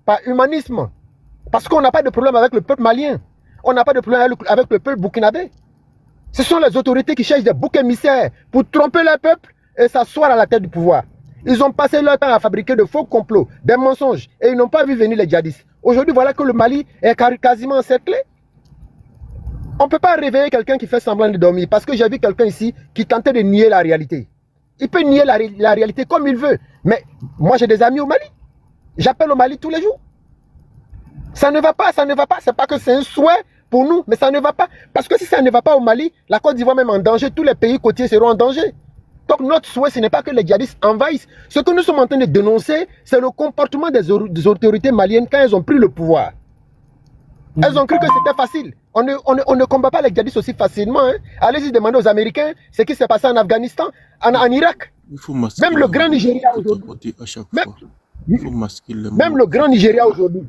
par humanisme. Parce qu'on n'a pas de problème avec le peuple malien. On n'a pas de problème avec le peuple burkinabé. Ce sont les autorités qui cherchent des boucs émissaires pour tromper le peuple et s'asseoir à la tête du pouvoir. Ils ont passé leur temps à fabriquer de faux complots, des mensonges, et ils n'ont pas vu venir les djihadistes. Aujourd'hui, voilà que le Mali est quasiment encerclé. On ne peut pas réveiller quelqu'un qui fait semblant de dormir, parce que j'ai vu quelqu'un ici qui tentait de nier la réalité. Il peut nier la réalité comme il veut, mais moi j'ai des amis au Mali. J'appelle au Mali tous les jours. Ça ne va pas, ça ne va pas. C'est pas que c'est un souhait pour nous, mais ça ne va pas. Parce que si ça ne va pas au Mali, la Côte d'Ivoire même en danger, tous les pays côtiers seront en danger. Donc notre souhait, ce n'est pas que les djihadistes envahissent. Ce que nous sommes en train de dénoncer, c'est le comportement des autorités maliennes quand elles ont pris le pouvoir. Elles ont cru que c'était facile. On ne combat pas les djihadistes aussi facilement. Hein. Allez-y demander aux Américains ce qui s'est passé en Afghanistan, en Irak. Même le grand Nigeria aujourd'hui. Même le grand Nigeria aujourd'hui.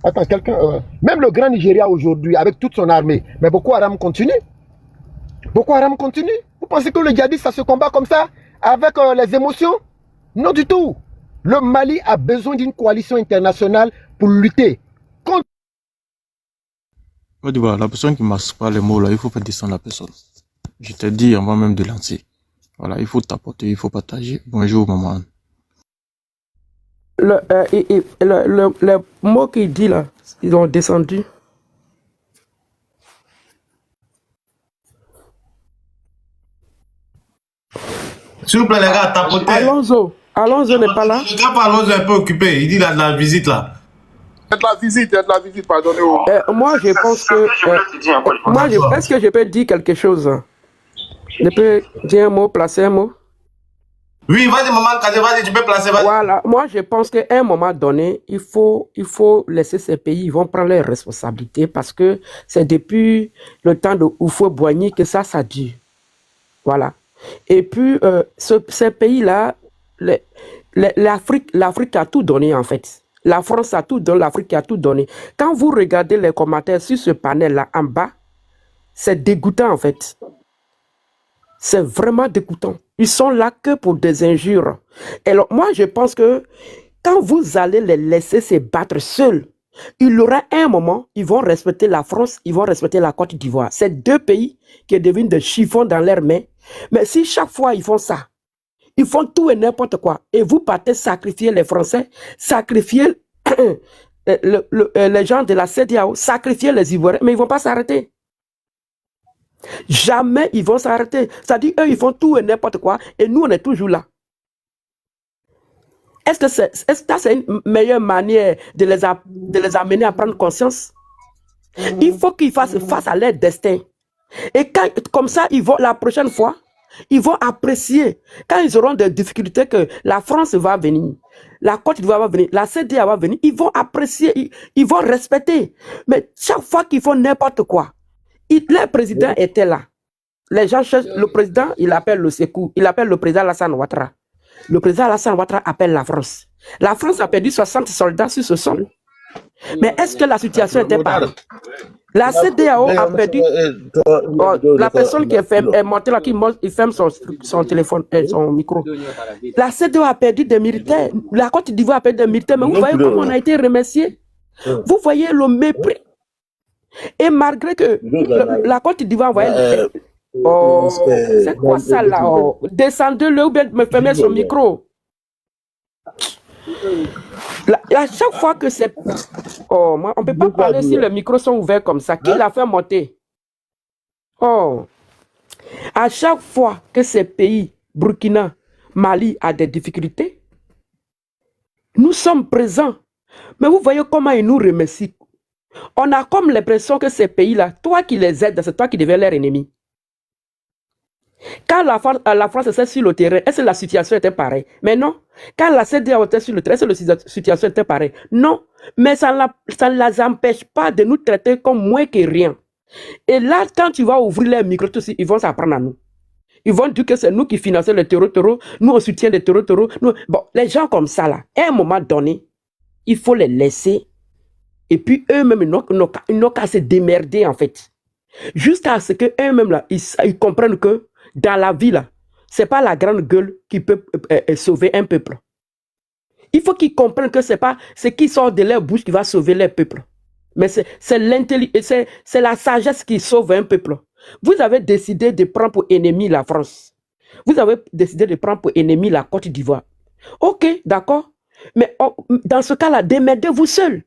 Attends, quelqu'un. Même le grand Nigeria aujourd'hui, avec toute son armée. Mais Boko Haram continue. Boko Haram continue. Vous pensez que le djihadiste, ça se combat comme ça, avec les émotions? Non du tout. Le Mali a besoin d'une coalition internationale pour lutter contre. La personne qui ne masque pas les mots, là, il faut faire descendre la personne. Je te dis avant même de lancer. Voilà, il faut t'apporter, il faut partager. Bonjour, maman. Le mot qu'il dit là, ils ont descendu. S'il vous plaît, les gars, tapotez. Alonso n'est pas là. Le gars, Alonso est un peu occupé. Il dit la visite là. Il y a de la visite, pardonnez. Moi, je pense que. Est-ce que je peux dire quelque chose? Je peux dire un mot, placer un mot? Oui, vas-y, maman, vas-y, tu peux placer. Voilà, moi, je pense qu'à un moment donné, il faut laisser ces pays, ils vont prendre leurs responsabilités parce que c'est depuis le temps de Houphouët-Boigny que ça dure. Voilà. Et puis, ces pays-là, l'Afrique a tout donné en fait. La France a tout donné, l'Afrique a tout donné. Quand vous regardez les commentaires sur ce panel-là en bas, c'est dégoûtant en fait. C'est vraiment dégoûtant. Ils sont là que pour des injures. Et alors, moi, je pense que quand vous allez les laisser se battre seuls, il y aura un moment, ils vont respecter la France, ils vont respecter la Côte d'Ivoire. C'est deux pays qui deviennent des chiffons dans leurs mains. Mais si chaque fois ils font ça, ils font tout et n'importe quoi, et vous partez sacrifier les Français, sacrifier les gens de la CEDEAO, sacrifier les Ivoiriens, mais ils ne vont pas s'arrêter. Jamais ils vont s'arrêter. C'est-à-dire, eux, ils font tout et n'importe quoi, et nous, on est toujours là. Est-ce que c'est une meilleure manière de les amener à prendre conscience? Il faut qu'ils fassent face à leur destin. Et comme ça, la prochaine fois, ils vont apprécier. Quand ils auront des difficultés que la France va venir, la Côte d'Ivoire va venir, la CEDEAO va venir, ils vont apprécier, ils vont respecter. Mais chaque fois qu'ils font n'importe quoi, le président était là. Les gens cherchent, le président, il appelle le secours, il appelle le président Alassane Ouattara. Le président Alassane Ouattara appelle la France. La France a perdu 60 soldats sur ce sol. Mais est-ce que la situation était pareille? La CEDEAO a perdu. La personne qui est montée là, il ferme son téléphone, son micro. La CEDEAO a perdu des militaires. La Côte d'Ivoire a perdu des militaires. Mais vous voyez comment on a été remercié. Vous voyez le mépris. Et malgré que la Côte d'Ivoire envoyait. C'est quoi ça là? Descendez-le ou bien me fermez son micro. À chaque fois que c'est... moi, on ne peut pas parler si les micros sont ouverts comme ça. Qui l'a fait monter? À chaque fois que ces pays, Burkina, Mali, a des difficultés, nous sommes présents. Mais vous voyez comment ils nous remercient. On a comme l'impression que ces pays-là, toi qui les aides, c'est toi qui deviens leur ennemi. Quand la France était sur le terrain, est-ce que la situation était pareille? Mais non. Quand la CEDEAO était sur le terrain, est-ce que la situation était pareille? Non. Mais ça ne les empêche pas de nous traiter comme moins que rien. Et là, quand tu vas ouvrir les micros, ils vont s'apprendre à nous. Ils vont dire que c'est nous qui finançons les terreaux, nous on soutient les terreaux. Bon, les gens comme ça, là, à un moment donné, il faut les laisser. Et puis eux-mêmes, ils n'ont qu'à se démerder, en fait. Jusqu'à ce qu'eux-mêmes, là, ils comprennent que dans la vie, là, ce n'est pas la grande gueule qui peut sauver un peuple. Il faut qu'ils comprennent que ce n'est pas ce qui sort de leur bouche qui va sauver leur peuple. Mais c'est la sagesse qui sauve un peuple. Vous avez décidé de prendre pour ennemi la France. Vous avez décidé de prendre pour ennemi la Côte d'Ivoire. Ok, d'accord. Mais dans ce cas-là, démerdez-vous seul.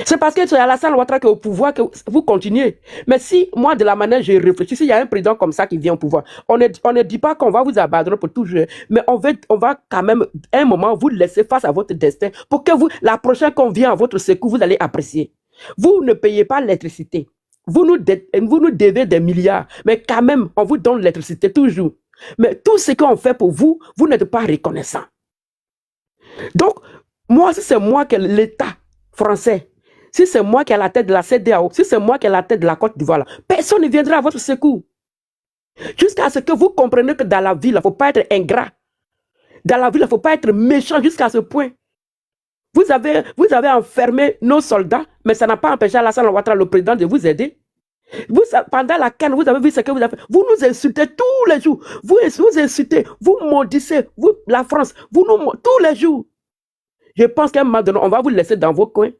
C'est parce que c'est Alassane Ouattara qui est au pouvoir que vous continuez. Mais si, moi, de la manière dont je réfléchis, s'il y a un président comme ça qui vient au pouvoir, on ne dit pas qu'on va vous abandonner pour toujours, mais on va quand même, un moment, vous laisser face à votre destin pour que vous, la prochaine qu'on vient à votre secours, vous allez apprécier. Vous ne payez pas l'électricité. Vous nous devez des milliards, mais quand même, on vous donne l'électricité toujours. Mais tout ce qu'on fait pour vous, vous n'êtes pas reconnaissant. Donc, moi, si c'est moi qui ai l'État français, si c'est moi qui ai la tête de la CEDEAO, si c'est moi qui ai la tête de la Côte d'Ivoire, personne ne viendra à votre secours. Jusqu'à ce que vous compreniez que dans la ville, il ne faut pas être ingrat. Dans la ville, il ne faut pas être méchant jusqu'à ce point. Vous avez enfermé nos soldats, mais ça n'a pas empêché Alassane Ouattara, le président, de vous aider. Pendant la canne, vous avez vu ce que vous avez fait. Vous nous insultez tous les jours. Vous insultez, vous maudissez, vous, la France, vous nous tous les jours. Je pense qu'à un moment donné, on va vous laisser dans vos coins.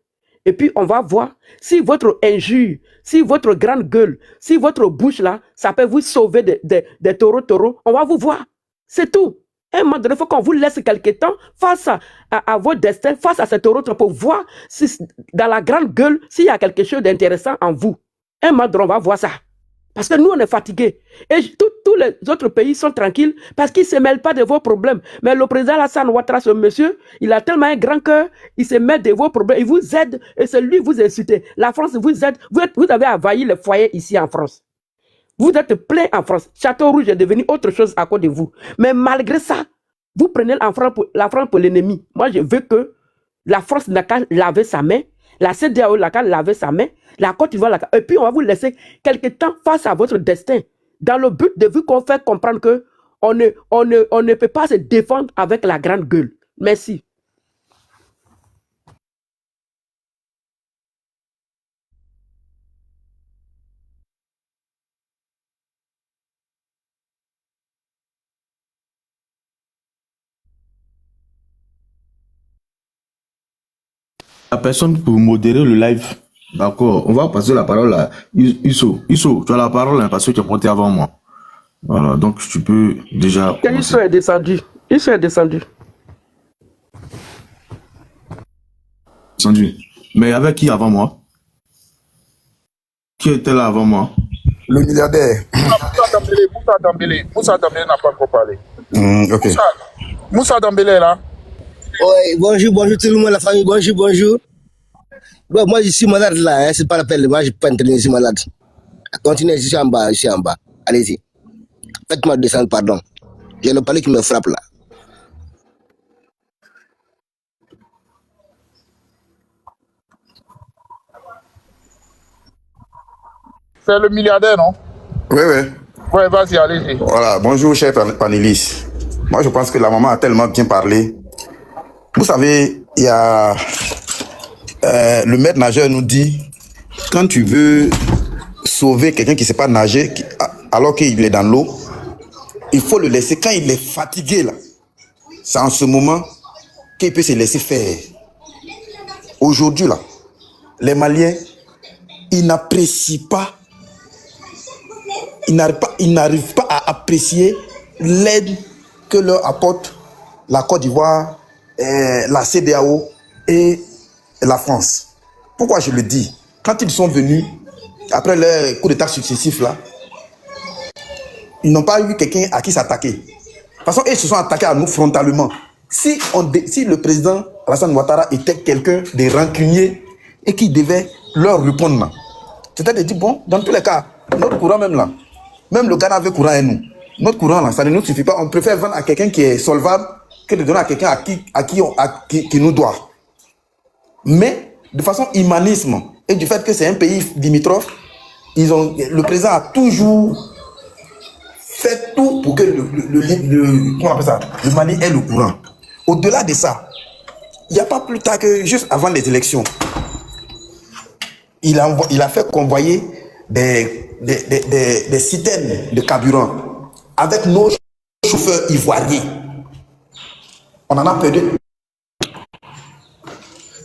Et puis, on va voir si votre injure, si votre grande gueule, si votre bouche là, ça peut vous sauver des taureaux. On va vous voir. C'est tout. À un moment donné, il faut qu'on vous laisse quelque temps face à votre destin, face à ces taureaux pour voir si, dans la grande gueule, s'il y a quelque chose d'intéressant en vous. À un moment donné, on va voir ça. Parce que nous, on est fatigués. Et tous les autres pays sont tranquilles parce qu'ils ne se mêlent pas de vos problèmes. Mais le président Alassane Ouattara, ce monsieur, il a tellement un grand cœur, il se mêle de vos problèmes, il vous aide et c'est lui vous insultez. La France vous aide. Vous avez envahi le foyer ici en France. Vous êtes plein en France. Château Rouge est devenu autre chose à cause de vous. Mais malgré ça, vous prenez la France pour l'ennemi. Moi, je veux que la France n'a qu'à laver sa main. La CEDEAO n'a qu'à laver sa main, la Côte d'Ivoire, et puis on va vous laisser quelque temps face à votre destin, dans le but de vous faire comprendre que on ne peut pas se défendre avec la grande gueule. Merci. La personne pour modérer le live. D'accord, on va passer la parole à Isso. Isso, tu as la parole hein, parce que tu es monté avant moi. Voilà, donc tu peux déjà. Isso est descendu. Isso est descendu. Descendu. Mais avec qui avant moi? Qui était là avant moi? Le milliardaire. Moussa Dambélé n'a pas encore parlé. Ok. Moussa Dambélé est là. Oui, bonjour tout le monde, la famille, bonjour. Bon, moi, je suis malade là, hein, c'est pas la peine, moi, je peux pas entraîner, je suis malade. Continuez, je suis en bas. Allez-y. Faites-moi descendre, pardon. J'ai le palais qui me frappe là. C'est le milliardaire, non? Oui, oui. Ouais, vas-y, allez-y. Voilà, bonjour, chers panélistes. Moi, je pense que la maman a tellement bien parlé. Vous savez, il y a... le maître nageur nous dit, quand tu veux sauver quelqu'un qui ne sait pas nager, alors qu'il est dans l'eau, il faut le laisser. Quand il est fatigué, là, c'est en ce moment qu'il peut se laisser faire. Aujourd'hui, là, les Maliens, ils n'apprécient pas, ils n'arrivent pas à apprécier l'aide que leur apporte la Côte d'Ivoire, la CEDEAO et la France. Pourquoi je le dis? Quand ils sont venus, après les coups d'État successifs, là, ils n'ont pas eu quelqu'un à qui s'attaquer. De toute façon, ils se sont attaqués à nous frontalement. Si le président Alassane Ouattara était quelqu'un de rancunier et qui devait leur répondre, c'est-à-dire de dire, bon, dans tous les cas, notre courant même là, même le Ghana avait courant et nous. Notre courant là, ça ne nous suffit pas. On préfère vendre à quelqu'un qui est solvable que de donner à quelqu'un qui nous doit. Mais de façon humanisme et du fait que c'est un pays limitrophe, le président a toujours fait tout pour que comment on appelle ça, le Mali ait le courant. Au-delà de ça, il n'y a pas plus tard que juste avant les élections, il a fait convoyer des citernes de carburant avec nos chauffeurs ivoiriens. On en a perdu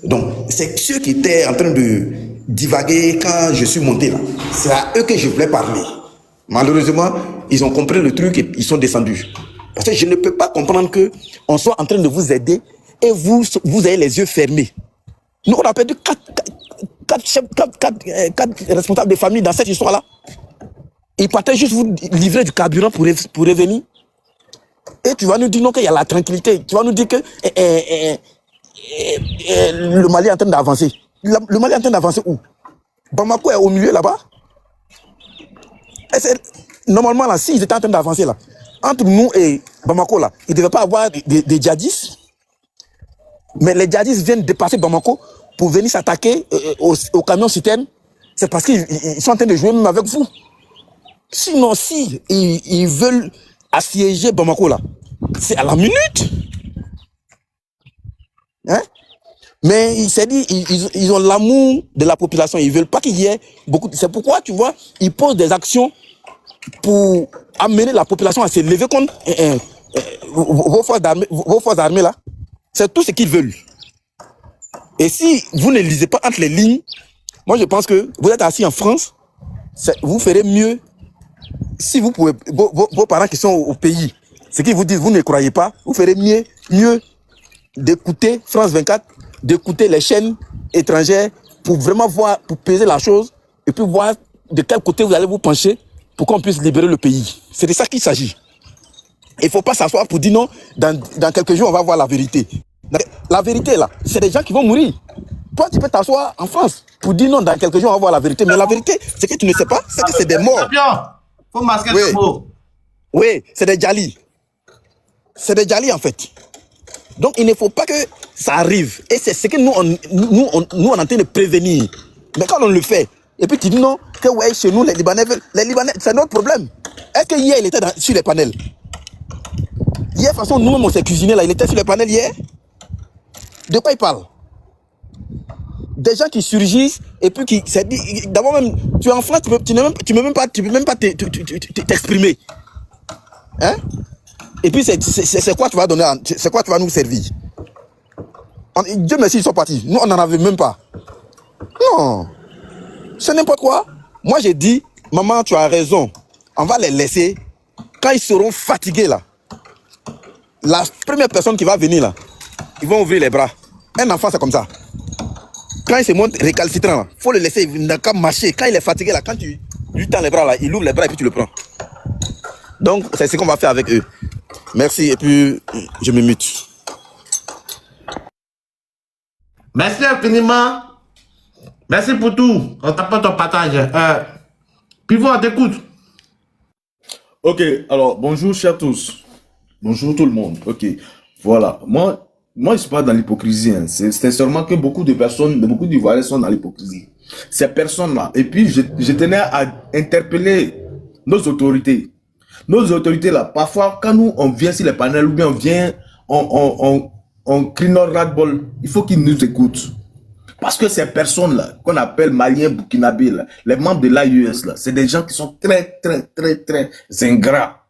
Donc, c'est ceux qui étaient en train de divaguer quand je suis monté là. C'est à eux que je voulais parler. Malheureusement, ils ont compris le truc et ils sont descendus. Parce que je ne peux pas comprendre qu'on soit en train de vous aider et vous avez les yeux fermés. Nous, on a perdu 4 responsables de famille dans cette histoire-là. Ils partaient juste vous livrer du carburant pour revenir. Et tu vas nous dire non qu'il y a la tranquillité. Tu vas nous dire que le Mali est en train d'avancer. Le Mali est en train d'avancer où? Bamako est au milieu là-bas. Normalement, là, s'ils étaient en train d'avancer là, entre nous et Bamako là, il ne devait pas avoir des djihadistes. Mais les djihadistes viennent dépasser Bamako pour venir s'attaquer au camion citerne. C'est parce qu'ils sont en train de jouer même avec vous. Sinon, si ils veulent assiéger Bamako là, c'est à la minute. Hein? Mais il s'est dit, ils ont l'amour de la population. Ils veulent pas qu'il y ait beaucoup. C'est pourquoi, tu vois, ils posent des actions pour amener la population à se lever contre vos forces armées là. C'est tout ce qu'ils veulent. Et si vous ne lisez pas entre les lignes, moi je pense que vous êtes assis en France, vous ferez mieux si vous pouvez, vos parents qui sont au pays, ce qu'ils vous disent, vous ne croyez pas, vous ferez mieux d'écouter France 24, d'écouter les chaînes étrangères pour vraiment voir, pour peser la chose et puis voir de quel côté vous allez vous pencher pour qu'on puisse libérer le pays. C'est de ça qu'il s'agit. Il ne faut pas s'asseoir pour dire non, dans quelques jours on va voir la vérité. La vérité là, c'est des gens qui vont mourir. Toi tu peux t'asseoir en France pour dire non, dans quelques jours on va voir la vérité. Mais la vérité, c'est que tu ne sais pas, c'est que c'est des morts. Faut masquer les mots. Oui, c'est des djalis. C'est des djalis en fait. Donc il ne faut pas que ça arrive. Et c'est ce que nous on est en train de prévenir. Mais quand on le fait, et puis tu dis non, que ouais, chez nous les Libanais, c'est notre problème. Est-ce que hier il était sur les panels? Hier, de toute façon, nous-mêmes on s'est cuisiné là, il était sur les panels hier. De quoi il parle? Des gens qui surgissent et puis qui s'est dit, d'abord même, tu es en France, tu peux même pas t'exprimer. Hein? Et puis c'est quoi tu vas donner, c'est quoi tu vas nous servir? Dieu merci, ils sont partis. Nous, on n'en avait même pas. Non. C'est n'importe quoi. Moi, j'ai dit, maman, tu as raison. On va les laisser. Quand ils seront fatigués là, la première personne qui va venir là, ils vont ouvrir les bras. Un enfant, c'est comme ça. Quand il se montre récalcitrant, il faut le laisser, il n'a qu'à marcher. Quand il est fatigué, là, quand tu lui tends les bras, là, il ouvre les bras et puis tu le prends. Donc, c'est ce qu'on va faire avec eux. Merci, et puis je me mute. Merci infiniment. Merci pour tout. On t'apporte ton partage. Pivot, on t'écoute. Ok, alors bonjour chers tous. Bonjour tout le monde. Ok, voilà. Moi je suis pas dans l'hypocrisie. Hein. C'est seulement que beaucoup de personnes, beaucoup d'Ivoiriens sont dans l'hypocrisie. Ces personnes-là. Et puis je tenais à interpeller nos autorités. Nos autorités là, parfois quand nous on vient sur les panels ou bien on vient, on crie notre ras-le-bol, il faut qu'ils nous écoutent. Parce que ces personnes-là, qu'on appelle Maliens, Burkinabés, là, les membres de l'AIES, là, c'est des gens qui sont très ingrats.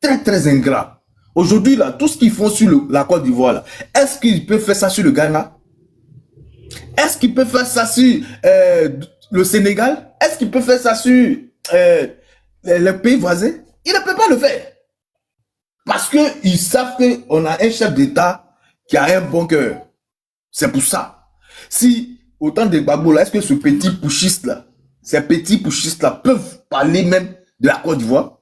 Très ingrats. Aujourd'hui, là, tout ce qu'ils font sur la Côte d'Ivoire, là, est-ce qu'ils peuvent faire ça sur le Ghana? Est-ce qu'ils peuvent faire ça sur le Sénégal? Est-ce qu'ils peuvent faire ça sur les pays voisins? Ils ne peuvent pas le faire. Parce qu'ils savent qu'on a un chef d'État qui a un bon cœur. C'est pour ça. Si, autant de Gbagbo là, est-ce que ce petit putschiste là, ces petits putschistes là peuvent parler même de la Côte d'Ivoire?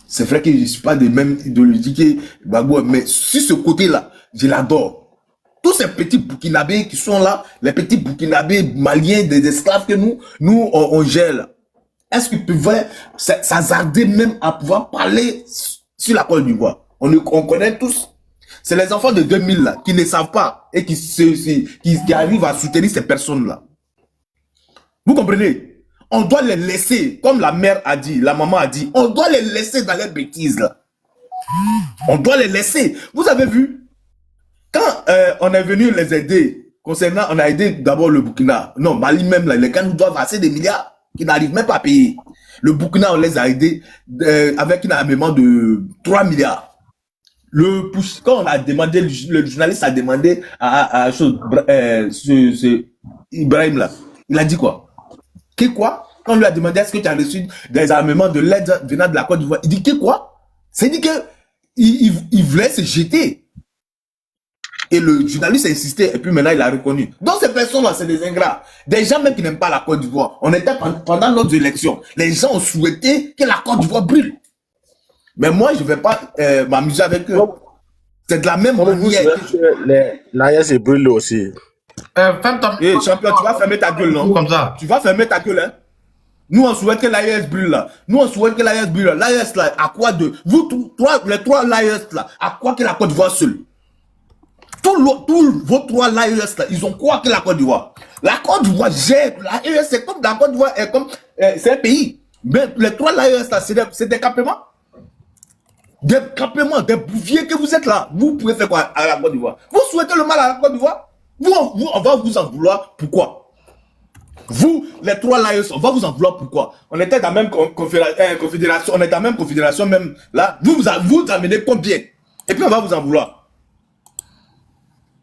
C'est vrai que je ne suis pas de même idéologie que Gbagbo, mais sur ce côté-là, je l'adore. Tous ces petits Burkinabés qui sont là, les petits Burkinabés maliens, des esclaves que nous on gère là. Est-ce qu'ils peuvent s'hasarder même à pouvoir parler sur la Côte d'Ivoire? On connaît tous. C'est les enfants de 2000 là, qui ne savent pas et qui arrivent à soutenir ces personnes-là. Vous comprenez? On doit les laisser, comme la mère a dit, la maman a dit, on doit les laisser dans les bêtises là. On doit les laisser. Vous avez vu? Quand on est venu les aider, concernant, on a aidé d'abord le Burkina. Non, Mali même là, les gars nous doivent assez des milliards qui n'arrivent même pas à payer. Le Burkina, on les a aidés avec un armement de 3 milliards. quand on a demandé, le journaliste a demandé à Ibrahim là, il a dit quoi? Quoi? Quand on lui a demandé est-ce que tu as reçu des armements de l'aide venant de la Côte d'Ivoire, il dit quoi? C'est dit que il voulait se jeter. Et le journaliste a insisté, et puis maintenant il a reconnu. Donc ces personnes-là, c'est des ingrats. Des gens même qui n'aiment pas la Côte d'Ivoire. On était pendant notre élection. Les gens ont souhaité que la Côte d'Ivoire brûle. Mais moi, je ne vais pas m'amuser avec eux. C'est de la même manière. L'AES est brûlé aussi. Hey, champion, tu vas fermer ta gueule, non? Comme ça. Tu vas fermer ta gueule, hein? Nous, on souhaite que l'AES brûle, là. Nous, on souhaite que l'AES brûle, là. L'AES, là, à quoi de... Vous, les trois l'AES, là, à quoi que la Côte d'Ivoire seule? Tous vos trois l'AES, là, ils ont quoi que la Côte d'Ivoire? La Côte d'Ivoire gère. L'AES, c'est comme la Côte d'Ivoire, c'est un pays. Mais les trois l'AES, là, c'est des campements. Des campements, des bouviers que vous êtes là. Vous pouvez faire quoi à la Côte d'Ivoire? Vous souhaitez le mal à la Côte d'Ivoire? On va vous en vouloir. Pourquoi? Vous, les trois l'AES, on va vous en vouloir. Pourquoi? On était dans la même confédération, on est dans la même confédération même là. Vous amenez combien? Et puis on va vous en vouloir.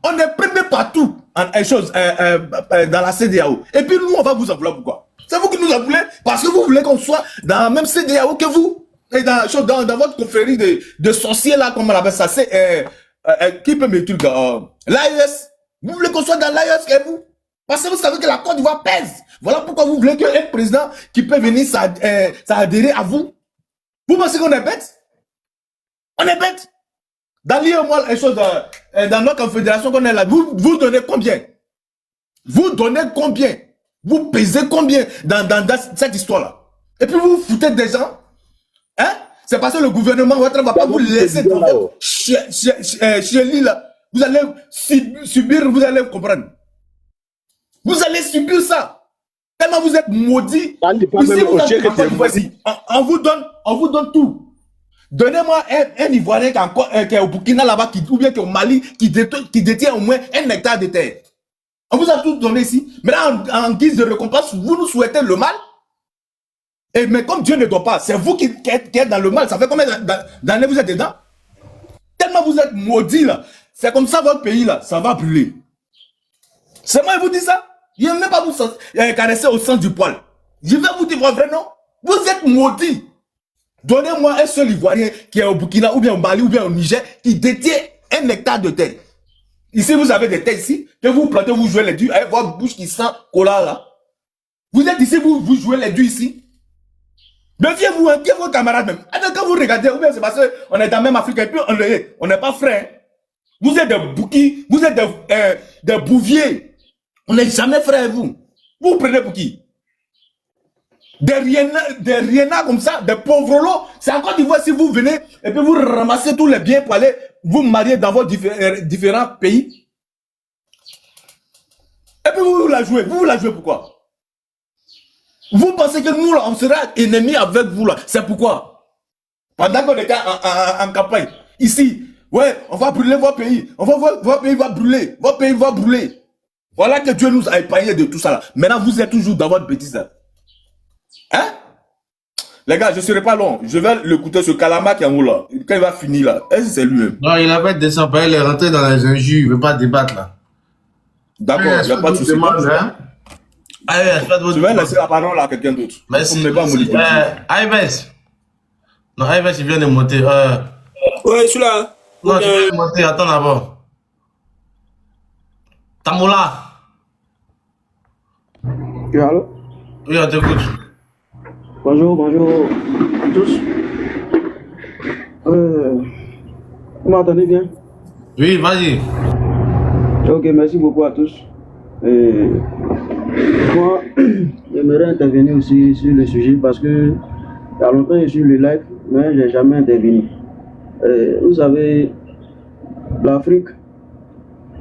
On est premier partout dans la CEDEAO. Et puis nous, on va vous en vouloir. Pourquoi? C'est vous qui nous en voulez parce que vous voulez qu'on soit dans la même CEDEAO que vous. Et dans votre confrérie de sorciers là, comme on appelle ça, c'est qui peut me dire l'AES. Vous voulez qu'on soit dans l'AES que vous? Parce que vous savez que la Côte d'Ivoire pèse. Voilà pourquoi vous voulez qu'un président qui peut venir s'adhérer à vous. Vous pensez qu'on est bête? On est bête. Dans l'IEMOL, dans notre confédération qu'on est là, vous donnez combien? Vous donnez combien? Vous pesez combien dans cette histoire-là? Et puis vous foutez des gens? Hein? C'est parce que le gouvernement ne va pas vous laisser dans votre chélie là. Vous allez subir, vous allez comprendre. Vous allez subir ça. Tellement vous êtes maudits. Ici, on vous donne tout. Donnez-moi un Ivoirien qui est au Burkina là-bas, ou bien qui est au Mali, qui détient au moins 1 hectare de terre. On vous a tout donné ici. Maintenant, en guise de récompense, vous nous souhaitez le mal. Mais comme Dieu ne doit pas, c'est vous qui êtes dans le mal. Ça fait combien d'années vous êtes dedans? Tellement vous êtes maudits là. C'est comme ça votre pays là, ça va brûler. C'est moi qui vous dis ça. Je ne vais même pas vous caresser au sens du poil. Je vais vous dire votre vrai nom. Vous êtes maudits. Donnez-moi un seul Ivoirien qui est au Burkina, ou bien au Mali, ou bien au Niger, qui détient 1 hectare de terre. Ici, vous avez des terres ici, que vous plantez, vous jouez les ducs, avec votre bouche qui sent cola là. Vous êtes ici, vous jouez les ducs ici. Méfiez-vous, hein, qui est vos camarades même. Quand vous regardez, ou bien c'est parce qu'on est dans la même Afrique, et puis on n'est pas frères. Vous êtes des bouquis, vous êtes des bouviers. On n'est jamais frères, vous. Vous prenez pour qui? Des rienards comme ça, des pauvres lots. C'est encore du fois si vous venez et puis vous ramassez tous les biens pour aller vous marier dans vos différents pays. Et puis vous la jouez. Vous la jouez pourquoi? Vous pensez que nous, là, on sera ennemis avec vous, là. C'est pourquoi? Pendant qu'on était en campagne, ici, ouais, on va brûler vos pays. Votre pays va brûler. Votre pays va brûler. Voilà que Dieu nous a épargnés de tout ça, là. Maintenant, vous êtes toujours dans votre bêtise, là. Hein? Les gars, je ne serai pas long. Je vais l'écouter, ce Kalama qui est en haut là. Quand il va finir là, est-ce que c'est lui-même? Non, il a pas descendu, il est rentré dans les injures, il ne veut pas débattre là. D'accord, il n'y a pas de souci. Je vais laisser la parole à quelqu'un d'autre. Merci. Ives. Non, Ives, il vient de monter. Ouais, je suis là. Non, je viens de monter, attends d'abord. Tamoula. Oui, allô? Oui, on t'écoute. Bonjour à tous. Vous m'entendez bien? Oui, vas-y. Ok, merci beaucoup à tous. Moi, j'aimerais intervenir aussi sur le sujet parce que il y a longtemps je suis le live, mais je n'ai jamais intervenu. Vous savez, l'Afrique,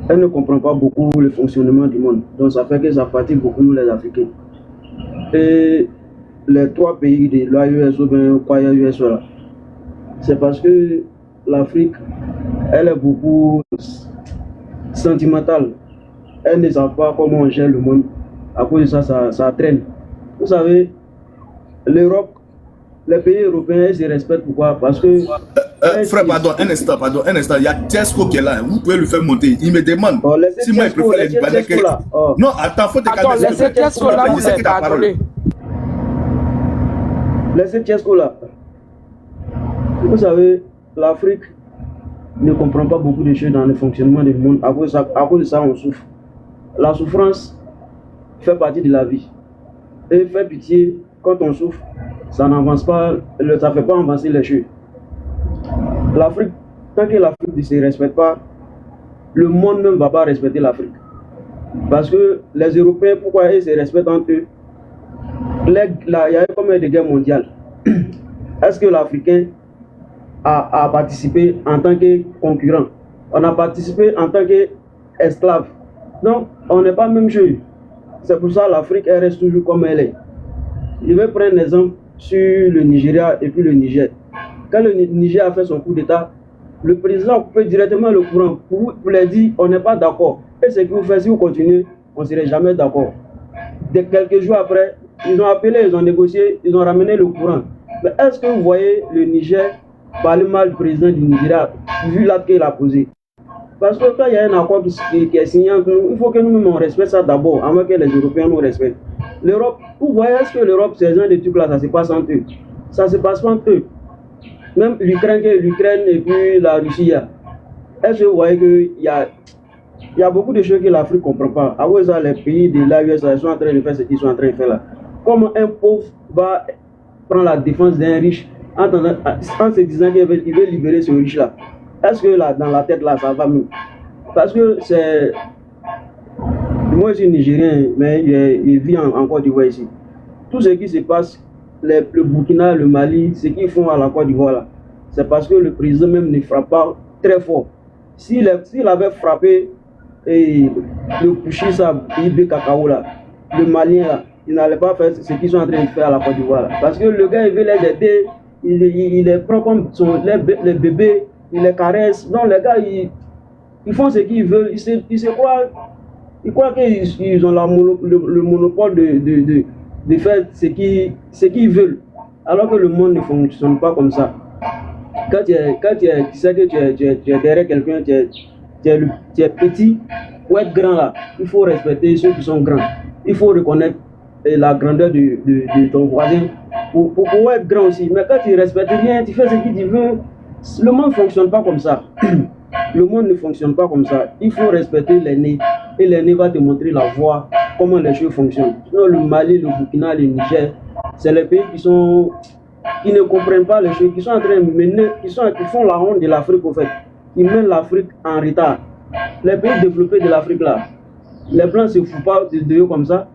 elle ne comprend pas beaucoup le fonctionnement du monde. Donc ça fait que ça fatigue beaucoup nous les Africains. Et les 3 pays de l'AES ou bien l'US là, c'est parce que l'Afrique, elle est beaucoup sentimentale. Elle ne sait pas comment on gère le monde. À cause de ça, ça traîne. Vous savez, l'Europe, les pays européens, ils se respectent. Pourquoi? Parce que Frère, pardon, un instant. Il y a Tesco qui est là. Vous pouvez lui faire monter. Il me demande si moi, il préfère les Libanais que... Non, attends, faut te calmer. Attends, laissez Tesco là, vous les pardonnez. Laissez Tesco là. Vous savez, l'Afrique ne comprend pas beaucoup de choses dans le fonctionnement du monde. À cause de ça, on souffre. La souffrance fait partie de la vie. Et fait pitié, quand on souffre, ça n'avance pas, ça ne fait pas avancer les choses. L'Afrique, tant que l'Afrique ne se respecte pas, le monde même ne va pas respecter l'Afrique. Parce que les Européens, pourquoi ils se respectent entre eux? Il y a eu combien de guerres mondiales? Est-ce que l'Africain a participé en tant que concurrent? On a participé en tant qu'esclave. Non, on n'est pas même chose. C'est pour ça que l'Afrique reste toujours comme elle est. Je vais prendre un exemple sur le Nigeria et puis le Niger. Quand le Niger a fait son coup d'État, le président a coupé directement le courant pour leur dire on n'est pas d'accord. Et ce que vous faites, si vous continuez, on ne serait jamais d'accord. Dès quelques jours après, ils ont appelé, ils ont négocié, ils ont ramené le courant. Mais est-ce que vous voyez le Niger parler mal du président du Nigeria, vu l'acte qu'il a posé? Parce que quand il y a un accord qui est signé entre nous, il faut que nous-mêmes on respecte ça d'abord, avant que les Européens nous respectent. L'Europe, vous voyez, est-ce que l'Europe, ces gens de trucs là, ça se passe entre eux? Ça se passe pas entre eux. Même l'Ukraine et puis la Russie, est-ce que vous voyez qu'il y a beaucoup de choses que l'Afrique ne comprend pas. À cause ça, les pays de l'US sont en train de faire ce qu'ils sont en train de faire là. Comment un pauvre va prendre la défense d'un riche en se disant qu'il veut libérer ce riche là? Est-ce que là, dans la tête là, ça va mieux? Parce que c'est... Moi, je suis nigérien, mais je vis en Côte d'Ivoire ici. Tout ce qui se passe, le Burkina, le Mali, ce qu'ils font à la Côte d'Ivoire là, c'est parce que le président même ne frappe pas très fort. S'il avait frappé le Pouchissa, IB Cacao là, le Malien là, il n'allait pas faire ce qu'ils sont en train de faire à la Côte d'Ivoire là. Parce que le gars, il veut les aider, il les prend comme les bébés, il les caresse. Donc les gars, ils font ce qu'ils veulent. Ils croient qu'ils ont le monopole de faire ce qu'ils veulent. Alors que le monde ne fonctionne pas comme ça. Quand tu sais que tu es derrière quelqu'un, tu es petit, pour être grand là, il faut respecter ceux qui sont grands. Il faut reconnaître la grandeur de ton voisin pour être grand aussi. Mais quand tu ne respectes rien, tu fais ce que tu veux, le monde ne fonctionne pas comme ça. Le monde ne fonctionne pas comme ça. Il faut respecter l'aîné. Et l'aîné va te montrer la voie, comment les choses fonctionnent. Sinon, le Mali, le Burkina, le Niger, c'est les pays qui ne comprennent pas les choses, qui sont en train de mener, qui font la honte de l'Afrique au fait. Ils mènent l'Afrique en retard. Les pays développés de l'Afrique là, les Blancs ne se foutent pas de eux comme ça.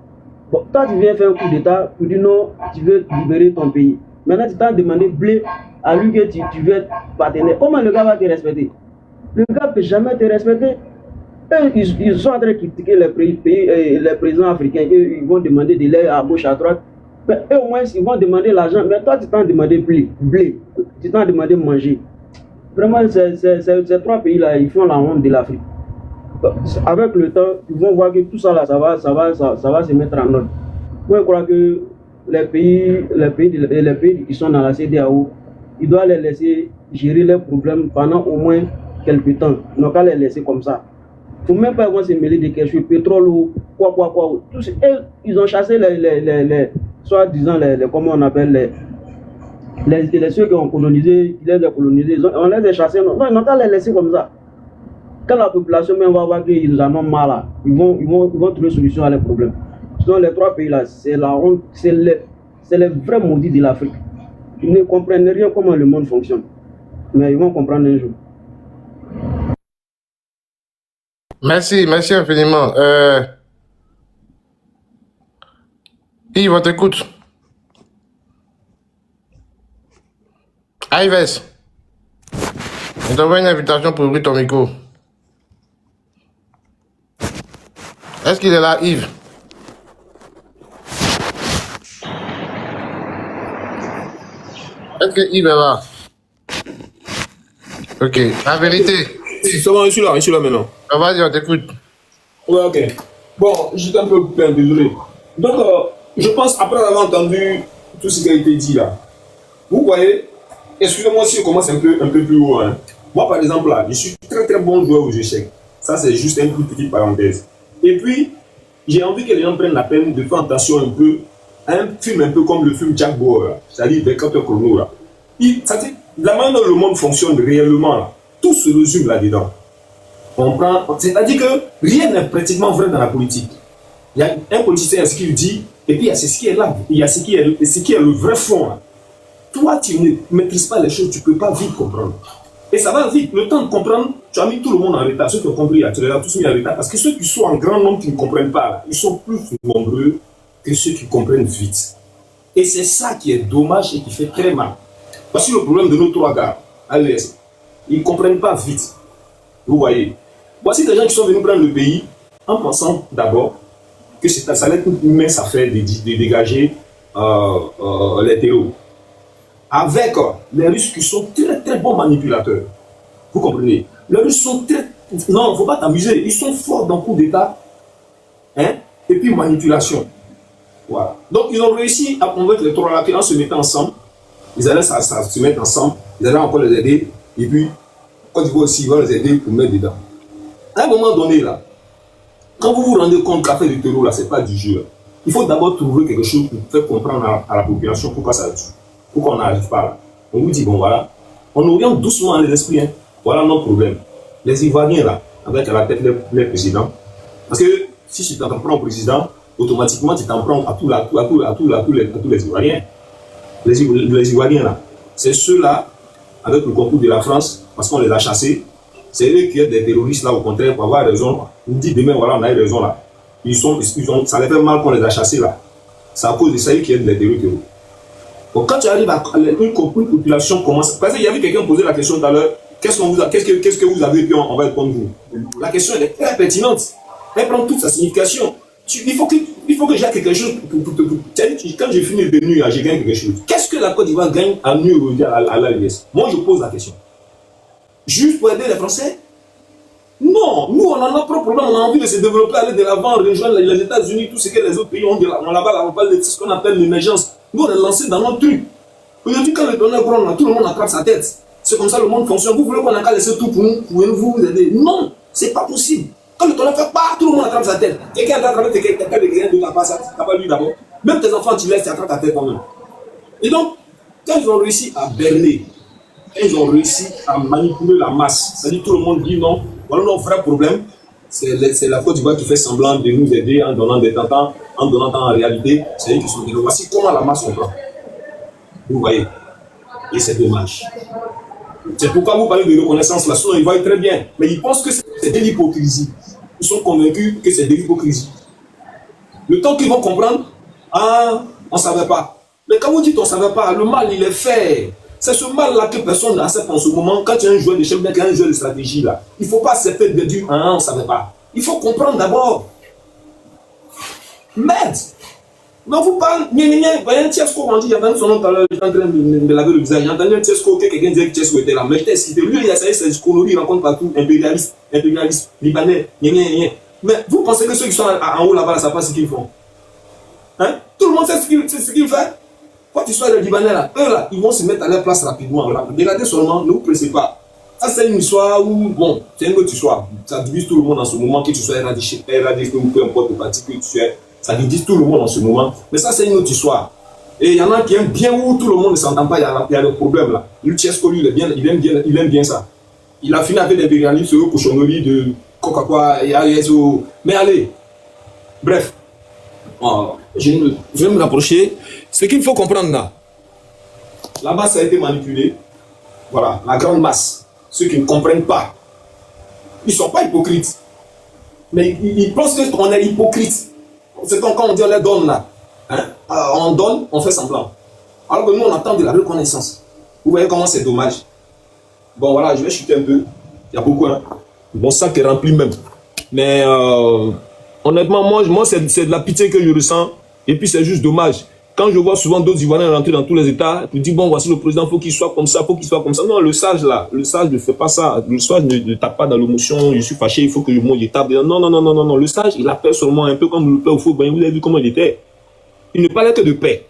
Bon, toi, tu viens faire un coup d'État pour dire non, tu veux libérer ton pays. Maintenant, tu t'as demandé blé à lui que tu veux être partenaire. Comment le gars va te respecter? Le gars ne peut jamais te respecter. Et ils sont en train de critiquer les présidents africains. Ils vont demander de l'aide à gauche, à droite. Mais eux, au moins, ils vont demander l'argent. Mais toi, tu t'en demandé blé. Tu t'en demandé manger. Vraiment, ces trois pays-là, ils font la honte de l'Afrique. Avec le temps, ils vont voir que tout ça, là, ça va se mettre en ordre. Moi, je crois que les pays qui sont dans la CEDEAO, ils doivent les laisser gérer leurs problèmes pendant au moins quelques temps. Ils n'ont qu'à les laisser comme ça. Il ne faut même pas se mêler de quelque chose, pétrole ou quoi. Tous, ils ont chassé soi-disant, comment on appelle, ceux qui ont colonisé, qui les ont colonisés, on les a chassés. Non, ils n'ont qu'à les laisser comme ça. Quand la population même va voir qu'ils en ont marre, là, ils vont trouver solution à leurs problèmes. Sinon, les trois pays là, c'est la honte, c'est les vrais maudits de l'Afrique. Ils ne comprennent rien comment le monde fonctionne. Mais ils vont comprendre un jour. Merci infiniment. Yves, on t'écoute. Ives, on t'envoie une invitation pour ouvrir ton micro. Est-ce qu'il est là, Yves? Est-ce que Yves est là? Ok, la vérité. C'est bon, je suis là maintenant. Vas-y, on t'écoute. Ouais, ok. Bon, j'étais un peu coupé, désolé. Donc, je pense, après avoir entendu tout ce qui a été dit là, vous voyez, excusez-moi si je commence un peu plus haut. Hein. Moi, par exemple, là, je suis très très bon joueur aux échecs. Ça, c'est juste une petite parenthèse. Et puis, j'ai envie que les gens prennent la peine de faire attention un peu à un film un peu comme le film Jack Bauer, c'est-à-dire 24 chrono. Là. La manière dont le monde fonctionne réellement, là, tout se résume là-dedans. C'est-à-dire que rien n'est pratiquement vrai dans la politique. Il y a un politicien, il y a ce qu'il dit, et puis il y a ce qui est là, il y a ce qui est le vrai fond. Là. Toi, tu ne maîtrises pas les choses, tu ne peux pas vite comprendre. Et ça va vite. Le temps de comprendre, tu as mis tout le monde en retard. Ceux qui ont compris, tu les as tous mis en retard. Parce que ceux qui sont en grand nombre qui ne comprennent pas, là, ils sont plus nombreux que ceux qui comprennent vite. Et c'est ça qui est dommage et qui fait très mal. Parce que le problème de nos trois gars, à l'ES, ils ne comprennent pas vite. Vous voyez. Voici des gens qui sont venus prendre le pays en pensant d'abord que ça allait être une mince affaire de dégager les terreaux. Avec les Russes qui sont très très bons manipulateurs. Vous comprenez? Les Russes sont très... Non, il ne faut pas t'amuser. Ils sont forts dans le coup d'État. Hein? Et puis manipulation. Voilà. Donc ils ont réussi à convaincre les trois là en se mettant ensemble. Ils allaient se mettre ensemble. Ils allaient encore les aider. Et puis, Côte d'Ivoire aussi, ils vont les aider pour mettre dedans. À un moment donné, là, quand vous vous rendez compte que l'affaire du terreau, là, ce n'est pas du jeu. Il faut d'abord trouver quelque chose pour faire comprendre à la population pourquoi ça tue. Pourquoi on n'arrive pas là. On vous dit, bon voilà, on oriente doucement les esprits. Hein. Voilà notre problème. Les Ivoiriens, là, avec à la tête les présidents. Parce que si tu t'en prends au président, automatiquement, tu t'en prends à tous les Ivoiriens. Les Ivoiriens, là, c'est ceux-là, avec le concours de la France, parce qu'on les a chassés, c'est eux qui sont des terroristes, là, au contraire, pour avoir raison. On dit demain, voilà, on a eu raison, là. Ça les fait mal qu'on les a chassés, là. C'est à cause de ça qui est des terroristes. Donc, quand tu arrives à une population commence. Parce qu'il y avait quelqu'un qui posait la question tout à l'heure, qu'est-ce que vous avez, puis on va répondre vous. La question, elle est très pertinente. Elle prend toute sa signification. Il faut que j'ai quelque chose quand j'ai fini de nuit, j'ai gagné quelque chose. Qu'est-ce que la Côte d'Ivoire gagne à mieux à l'AES? Moi, je pose la question. Juste pour aider les Français? Non, nous, on a notre propre problème, on a envie de se développer, aller de l'avant, rejoindre les États-Unis, tout ce que les autres pays ont là-bas, on parle de ce qu'on appelle l'émergence. Nous, on est lancé dans notre truc. Aujourd'hui, quand le tonnerre gronde, tout le monde attrape sa tête. C'est comme ça le monde fonctionne. Vous voulez qu'on a qu'à laisser tout pour nous, vous aider? Non, c'est pas possible. Quand le tonnerre fait pas, tout le monde attrape sa tête. Quelqu'un attrape quelqu'un d'autre, t'as pas lui d'abord. Même tes enfants, tu laisses, tu attrapes ta tête quand même. Et donc, quand ils ont réussi à berner, ils ont réussi à manipuler la masse, c'est-à-dire tout le monde dit non, voilà notre vrai problème, c'est la Côte d'Ivoire qui fait semblant de nous aider en donnant des tentants, en donnant en réalité, c'est eux qui sont développés. Voici comment la masse comprend. Vous voyez. Et c'est dommage. C'est pourquoi vous parlez de reconnaissance là, sinon ils voient très bien. Mais ils pensent que c'est de l'hypocrisie. Ils sont convaincus que c'est de l'hypocrisie. Le temps qu'ils vont comprendre, ah, on ne savait pas. Mais quand vous dites on ne savait pas, le mal il est fait. C'est ce mal-là que personne n'accepte en ce moment. Quand tu es un joueur de chef, quand tu es un joueur de stratégie, là, il ne faut pas accepter de dire ah, on ne savait pas. Il faut comprendre d'abord. Merde! Non, vous parlez, voyez un Tchesco, on dit, j'entends son nom tout à l'heure, j'étais en train de laver le visage, j'ai entendu un Tchesco, que quelqu'un disait que Tchesco était là, mais j'étais excité. Lui, il a essayé ses conneries, il rencontre partout, impérialiste, libanais, Mais vous pensez que ceux qui sont en haut là-bas, ça passe ce qu'ils font? Hein? Tout le monde sait ce qu'ils font. Quand tu sois les Libanais là, eux là, ils vont se mettre à leur place rapidement. Là. Regardez seulement, ne vous pressez pas. Ça, c'est une histoire où, bon, c'est une autre histoire. Ça divise tout le monde en ce moment, que tu sois éradiqué ou peu importe le parti que tu sois. Ça divise tout le monde en ce moment. Mais ça, c'est une autre histoire. Et il y en a qui aiment bien où tout le monde ne s'entend pas, il y a le problème là. Le Tchesco, lui, il aime bien ça. Il a fini avec l'impérialisme, le cochonnerie de Coca-Cola et AESO. Mais allez, bref. Je vais me rapprocher. Ce qu'il faut comprendre là, la masse a été manipulée. Voilà, la grande masse. Ceux qui ne comprennent pas. Ils ne sont pas hypocrites. Mais ils pensent qu'on est hypocrite. C'est quand on dit on les donne là. Hein? On donne, on fait semblant. Alors que nous, on attend de la reconnaissance. Vous voyez comment c'est dommage. Bon, voilà, je vais chuter un peu. Il y a beaucoup, hein. Mon sac est rempli même. Mais honnêtement, moi c'est de la pitié que je ressens. Et puis, c'est juste dommage. Quand je vois souvent d'autres Ivoiriens rentrer dans tous les États, tu dis, bon, voici le président, il faut qu'il soit comme ça, faut qu'il soit comme ça. Non, le sage là, le sage ne fait pas ça. Le sage ne tape pas dans l'émotion, je suis fâché, il faut que moi je tape. Non. Le sage, il appelle seulement un peu comme le père au faux. Vous avez vu comment il était. Il ne parlait que de paix.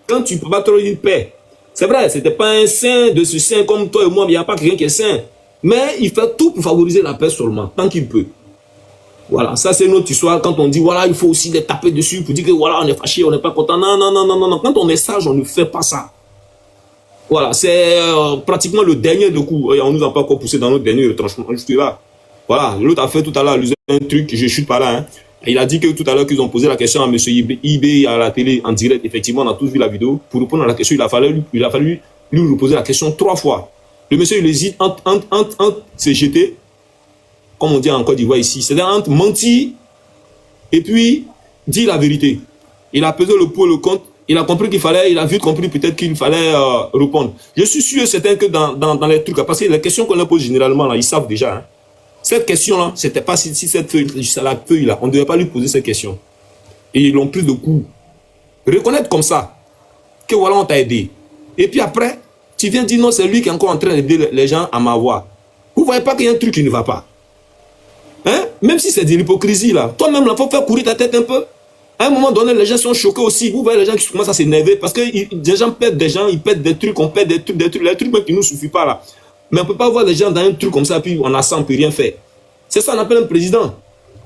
Quand tu peux pas trop dire paix, C'est vrai, c'était pas un saint de ce saint comme toi et moi, mais il n'y a pas quelqu'un qui est saint. Mais il fait tout pour favoriser la paix seulement, tant qu'il peut. Voilà, ça c'est notre histoire. Quand on dit, voilà, il faut aussi les taper dessus pour dire que voilà, on est fâché, on n'est pas content. Non, non, non, non, non, non. Quand on est sage, on ne fait pas ça. Voilà, c'est pratiquement le dernier de coup. Et on nous a pas encore poussé dans notre dernier retranchement. Juste là. Voilà, l'autre a fait tout à l'heure un truc, je chute pas là. Hein. Il a dit que tout à l'heure qu'ils ont posé la question à M. IB à la télé en direct. Effectivement, on a tous vu la vidéo. Pour répondre à la question, il a fallu lui reposer la question 3 fois. Le monsieur, il hésite entre CGT, comme on dit en Côte d'Ivoire ici, c'est-à-dire entre mentir et puis dire la vérité. Il a pesé le pour le contre. Il a compris qu'il fallait, il a vite compris peut-être qu'il fallait répondre. Je suis sûr certain que dans les trucs, parce que les questions qu'on leur pose généralement, là, ils savent déjà. Hein. Cette question-là, c'était pas si cette feuille, la feuille-là, on ne devait pas lui poser cette question. Et ils l'ont pris de coup. Reconnaître comme ça, que voilà, on t'a aidé. Et puis après, tu viens dire non, c'est lui qui est encore en train d'aider les gens à m'avoir. Vous voyez pas qu'il y a un truc qui ne va pas. Hein? Même si c'est de l'hypocrisie, là. Toi-même, il faut faire courir ta tête un peu. À un moment donné, les gens sont choqués aussi. Vous voyez les gens qui commencent à s'énerver parce que des gens perdent des gens, ils perdent des trucs, on perd des trucs, les trucs même qui ne nous suffisent pas là. Mais on ne peut pas voir les gens dans un truc comme ça, puis on a ça, on ne peut rien faire. C'est ça qu'on appelle un président.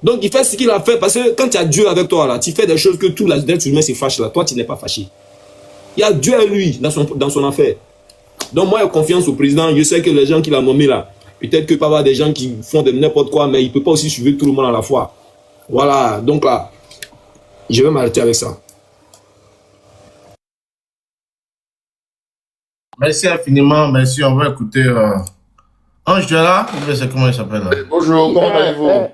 Donc il fait ce qu'il a fait parce que quand tu as Dieu avec toi là, tu fais des choses que tout l'être humain se fâche là. Toi, tu n'es pas fâché. Il y a Dieu à lui dans son affaire. Donc moi, j'ai confiance au président. Je sais que les gens qu'il a nommés là, peut-être que pas avoir des gens qui font de n'importe quoi, mais il ne peut pas aussi suivre tout le monde à la fois. Voilà, donc là. Je vais m'arrêter avec ça. Merci infiniment, merci. On va écouter Ange, tu es là? C'est comment il s'appelle là? Bonjour, comment allez-vous?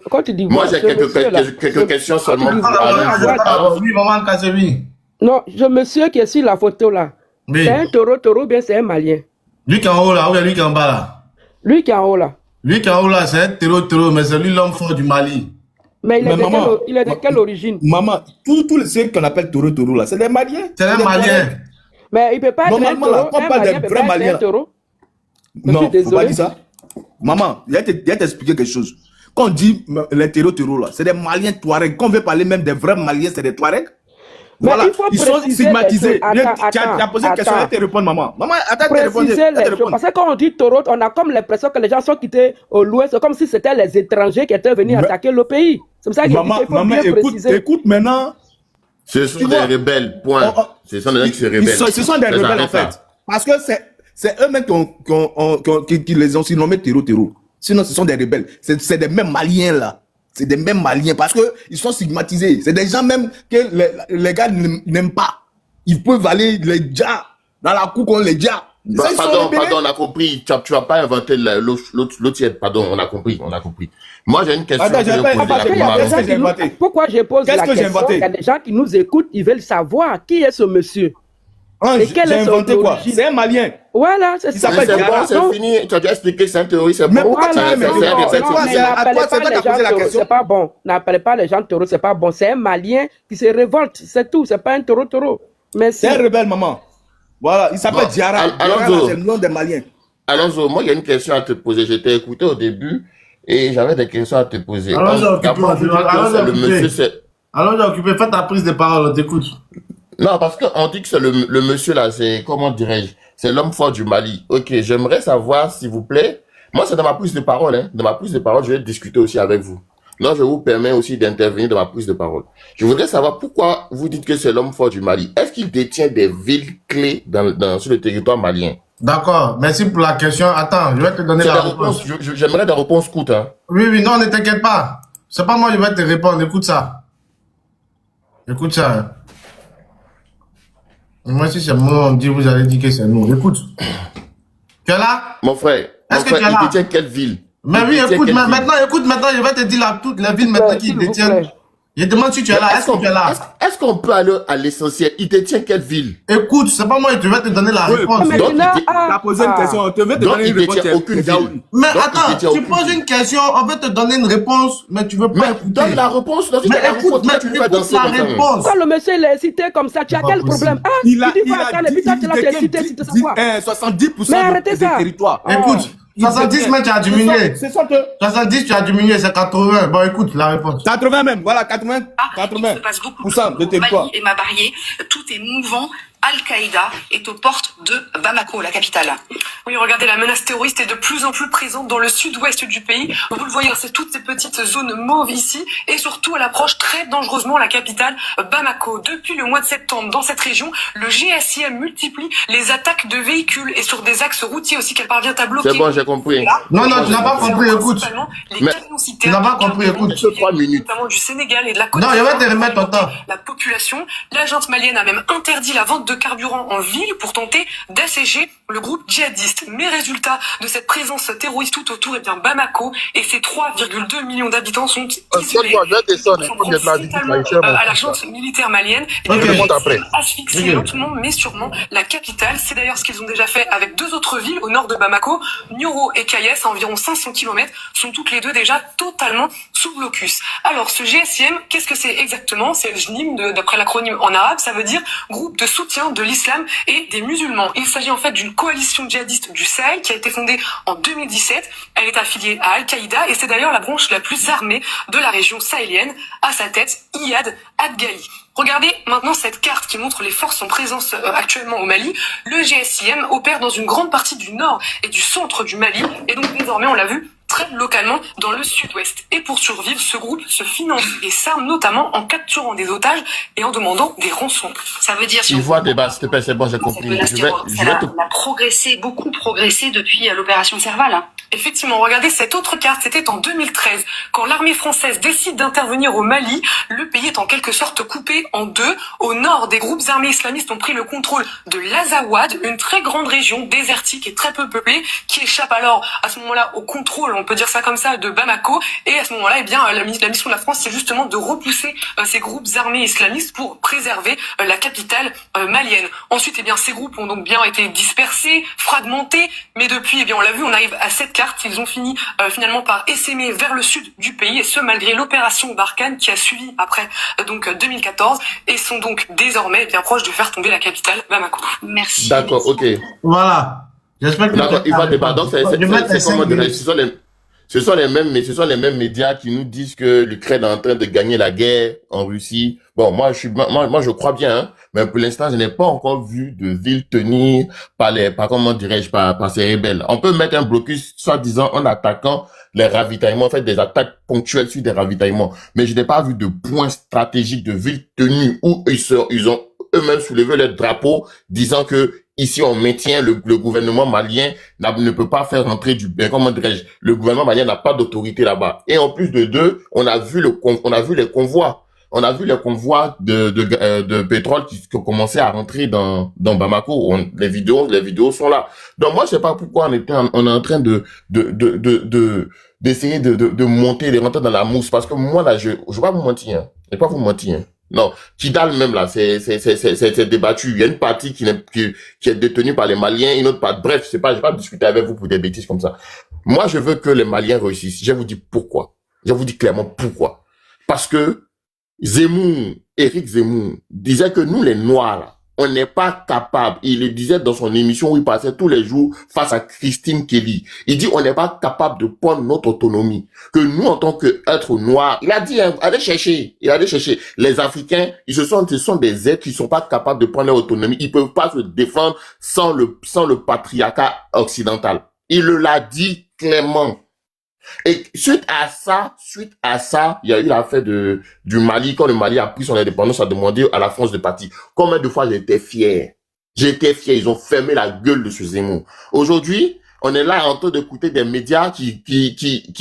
Quand tu dis moi, j'ai quelques questions seulement. Oui, maman Kasebi. Non, ce monsieur qui est sur la photo là, oui. C'est un taureau, bien c'est un malien. Lui qui est en haut là, ou bien lui qui est en bas là? Lui qui est en haut là. Lui qui est en haut là, c'est un taureau, mais c'est lui l'homme fort du Mali. Mais il est de quelle origine? Maman, tous ceux qu'on appelle taureau là, c'est des Maliens. C'est des Maliens. Mais il ne peut pas être un taureau. On parle des vrais Maliens. Non, il ne faut pas dire ça. Maman, il y a t'expliquer quelque chose. Quand on dit les taureaux là, c'est des Maliens Touaregs. Quand on veut parler même des vrais Maliens, c'est des Touaregs. Voilà, ils sont stigmatisés. Tu as posé une question, elle te répond, maman. Maman, attends, parce que quand on dit taureau, on a comme l'impression que les gens sont quittés au l'ouest, comme si c'était les étrangers qui étaient venus attaquer le pays. C'est pour ça qu'il faut bien préciser. Écoute maintenant. Ce sont des rebelles, point. Ce sont des gens qui se rebellent. Ce sont des rebelles en fait. Parce que c'est eux-mêmes qui les ont surnommés taureaux. Sinon, ce sont des rebelles. C'est des mêmes Maliens là. C'est des mêmes Maliens parce qu'ils sont stigmatisés. C'est des gens même que les gars n'aiment pas. Ils peuvent aller les dias dans la cour contre les dias. Pardon, on a compris. Tu vas pas inventer l'autre tiède. Pardon, on a compris. Moi, j'ai une question. Pourquoi je pose la question? Il y a des gens qui nous écoutent, ils veulent savoir qui est ce monsieur. J'ai inventé quoi? C'est un Malien. Voilà, c'est ça. C'est bon, c'est fini. Tu as déjà expliqué que c'est un terroriste. Mais pourquoi tu c'est pas bon. N'appelez pas les gens taureaux, c'est pas bon. C'est un Malien qui se révolte, c'est tout. C'est pas un taureau. C'est un rebelle, maman. Voilà, il s'appelle Diarra. C'est le nom des Maliens. Alonso, moi, il y a une question à te poser. Je t'ai écouté au début et j'avais des questions à te poser. Allons-y, occupé. Fais ta prise de parole, on t'écoute. Non, parce qu'on dit que c'est le monsieur là, c'est, comment dirais-je, c'est l'homme fort du Mali. Ok, j'aimerais savoir, s'il vous plaît, moi c'est dans ma prise de parole, hein. Dans ma prise de parole, je vais discuter aussi avec vous. Non, je vous permets aussi d'intervenir dans ma prise de parole. Je voudrais savoir pourquoi vous dites que c'est l'homme fort du Mali. Est-ce qu'il détient des villes clés sur le territoire malien? D'accord, merci pour la question. Attends, je vais te donner la réponse. J'aimerais des réponses courtes, hein. Oui, non, ne t'inquiète pas. C'est pas moi, je vais te répondre. Écoute ça. Hein. Moi, si c'est moi, on dit, vous allez dire que c'est nous. Écoute. Tu es là? Mon frère, il détient quelle ville? Mais oui, écoute, maintenant, je vais te dire toutes les villes maintenant qui détiennent. Je demande si tu es là. Est-ce que tu es là? Est-ce qu'on peut aller à l'essentiel? Il détient quelle ville? Écoute, c'est pas moi, je vais te donner la réponse. Donc, tu as posé une question, on te veut te donner une réponse. Aucune ville. Mais attends, tu poses une question, on veut te donner une réponse, mais tu veux pas écouter. Donne la réponse. Mais écoute la réponse. Quand le monsieur l'a cité comme ça, tu as quel problème? Il a dit 70% mais arrêtez ça. territoire. Écoute. 70, mais tu as diminué. 70, tu as diminué, c'est 80. Bon, écoute, la réponse. 80 même, voilà, 80% Il se passe beaucoup de territoire. Mali et Mabarie, tout est mouvant, Al-Qaïda est aux portes de Bamako, la capitale. Oui, regardez, la menace terroriste est de plus en plus présente dans le sud-ouest du pays. Vous le voyez, c'est toutes ces petites zones mauves ici, et surtout elle approche très dangereusement la capitale Bamako. Depuis le mois de septembre, dans cette région, le GSIM multiplie les attaques de véhicules et sur des axes routiers aussi qu'elle parvient à bloquer. C'est bon, j'ai compris. Non, non, tu n'as pas compris, écoute. Mais Tu n'as pas compris, écoute. 3 minutes. Notamment du Sénégal et de la Côte Non, je d'Ivoire, vais te remettre ton temps. la population. La junte malienne a même interdit la vente de carburant en ville pour tenter d'assécher le groupe djihadiste. Mais résultat de cette présence terroriste tout autour, eh bien Bamako et ses 3,2 millions d'habitants sont isolés. À la junte militaire malienne, et asphyxier lentement mais sûrement la capitale. C'est d'ailleurs ce qu'ils ont déjà fait avec deux autres villes au nord de Bamako. Nioro et Kayes, à environ 500 km, sont toutes les deux déjà totalement sous blocus. Alors ce GSIM, qu'est-ce que c'est exactement? C'est le JNIM, d'après l'acronyme en arabe, ça veut dire groupe de soutien de l'islam et des musulmans. Il s'agit en fait d'une coalition djihadiste du Sahel qui a été fondée en 2017. Elle est affiliée à Al-Qaïda et c'est d'ailleurs la branche la plus armée de la région sahélienne. À sa tête, Iyad Adgali. Regardez maintenant cette carte qui montre les forces en présence actuellement au Mali. Le GSIM opère dans une grande partie du nord et du centre du Mali et donc désormais on l'a vu très localement dans le sud-ouest. Et pour survivre, ce groupe se finance et s'arme notamment en capturant des otages et en demandant des rançons. Ça veut dire... Il voit des bases, s'il te plaît, c'est bon, j'ai compris. Elle a beaucoup progressé depuis l'opération Serval. Effectivement, regardez cette autre carte, c'était en 2013, quand l'armée française décide d'intervenir au Mali. Le pays est en quelque sorte coupé en deux. Au nord, des groupes armés islamistes ont pris le contrôle de l'Azawad, une très grande région désertique et très peu peuplée, qui échappe alors à ce moment-là au contrôle, on peut dire ça comme ça, de Bamako. Et à ce moment-là, eh bien, la mission de la France, c'est justement de repousser ces groupes armés islamistes pour préserver la capitale malienne. Ensuite, eh bien, ces groupes ont donc bien été dispersés, fragmentés, mais depuis, eh bien, on l'a vu, on arrive à cette carte. Ils ont fini finalement par essaimer vers le sud du pays, et ce malgré l'opération Barkhane qui a suivi après donc 2014, et sont donc désormais bien proches de faire tomber la capitale Bamako. Merci. D'accord, ok. Voilà. J'espère que d'accord, il va débattre. Donc, c'est comment dire, ce sont les mêmes médias qui nous disent que l'Ukraine est en train de gagner la guerre en Russie. Bon, moi, je crois bien, hein, mais pour l'instant, je n'ai pas encore vu de ville tenir par ces rebelles. On peut mettre un blocus, soi-disant, en attaquant les ravitaillements, en fait, des attaques ponctuelles sur des ravitaillements. Mais je n'ai pas vu de point stratégique de ville tenue où ils ont eux-mêmes soulevé leur drapeau, disant que ici, on maintient le gouvernement malien ne peut pas faire rentrer comment dirais-je, le gouvernement malien n'a pas d'autorité là-bas. Et en plus de deux, on a vu les convois. On a vu les convois de pétrole qui commençaient à rentrer dans Bamako. Les vidéos sont là. Donc moi, je sais pas pourquoi on est en train d'essayer de monter, de rentrer dans la mousse. Parce que moi, là, je vais pas vous mentir, hein. Je vais pas vous mentir, hein. Non, Kidal même là, c'est débattu. Il y a une partie qui est détenue par les Maliens, une autre partie. Bref, je sais pas, je vais pas discuter avec vous pour des bêtises comme ça. Moi, je veux que les Maliens réussissent. Je vous dis pourquoi. Je vous dis clairement pourquoi. Parce que Éric Zemmour disait que nous les Noirs là, on n'est pas capable. Il le disait dans son émission où il passait tous les jours face à Christine Kelly. Il dit on n'est pas capable de prendre notre autonomie. Que nous, en tant qu'êtres noirs, il a dit, hein, allez chercher. Les Africains, ce sont des êtres qui sont pas capables de prendre leur autonomie. Ils peuvent pas se défendre sans le patriarcat occidental. Il l'a dit clairement. Et suite à ça, il y a eu l'affaire du Mali. Quand le Mali a pris son indépendance, a demandé à la France de partir. Combien de fois j'étais fier? Ils ont fermé la gueule de ce Zemmour. Aujourd'hui, on est là en train d'écouter des médias qui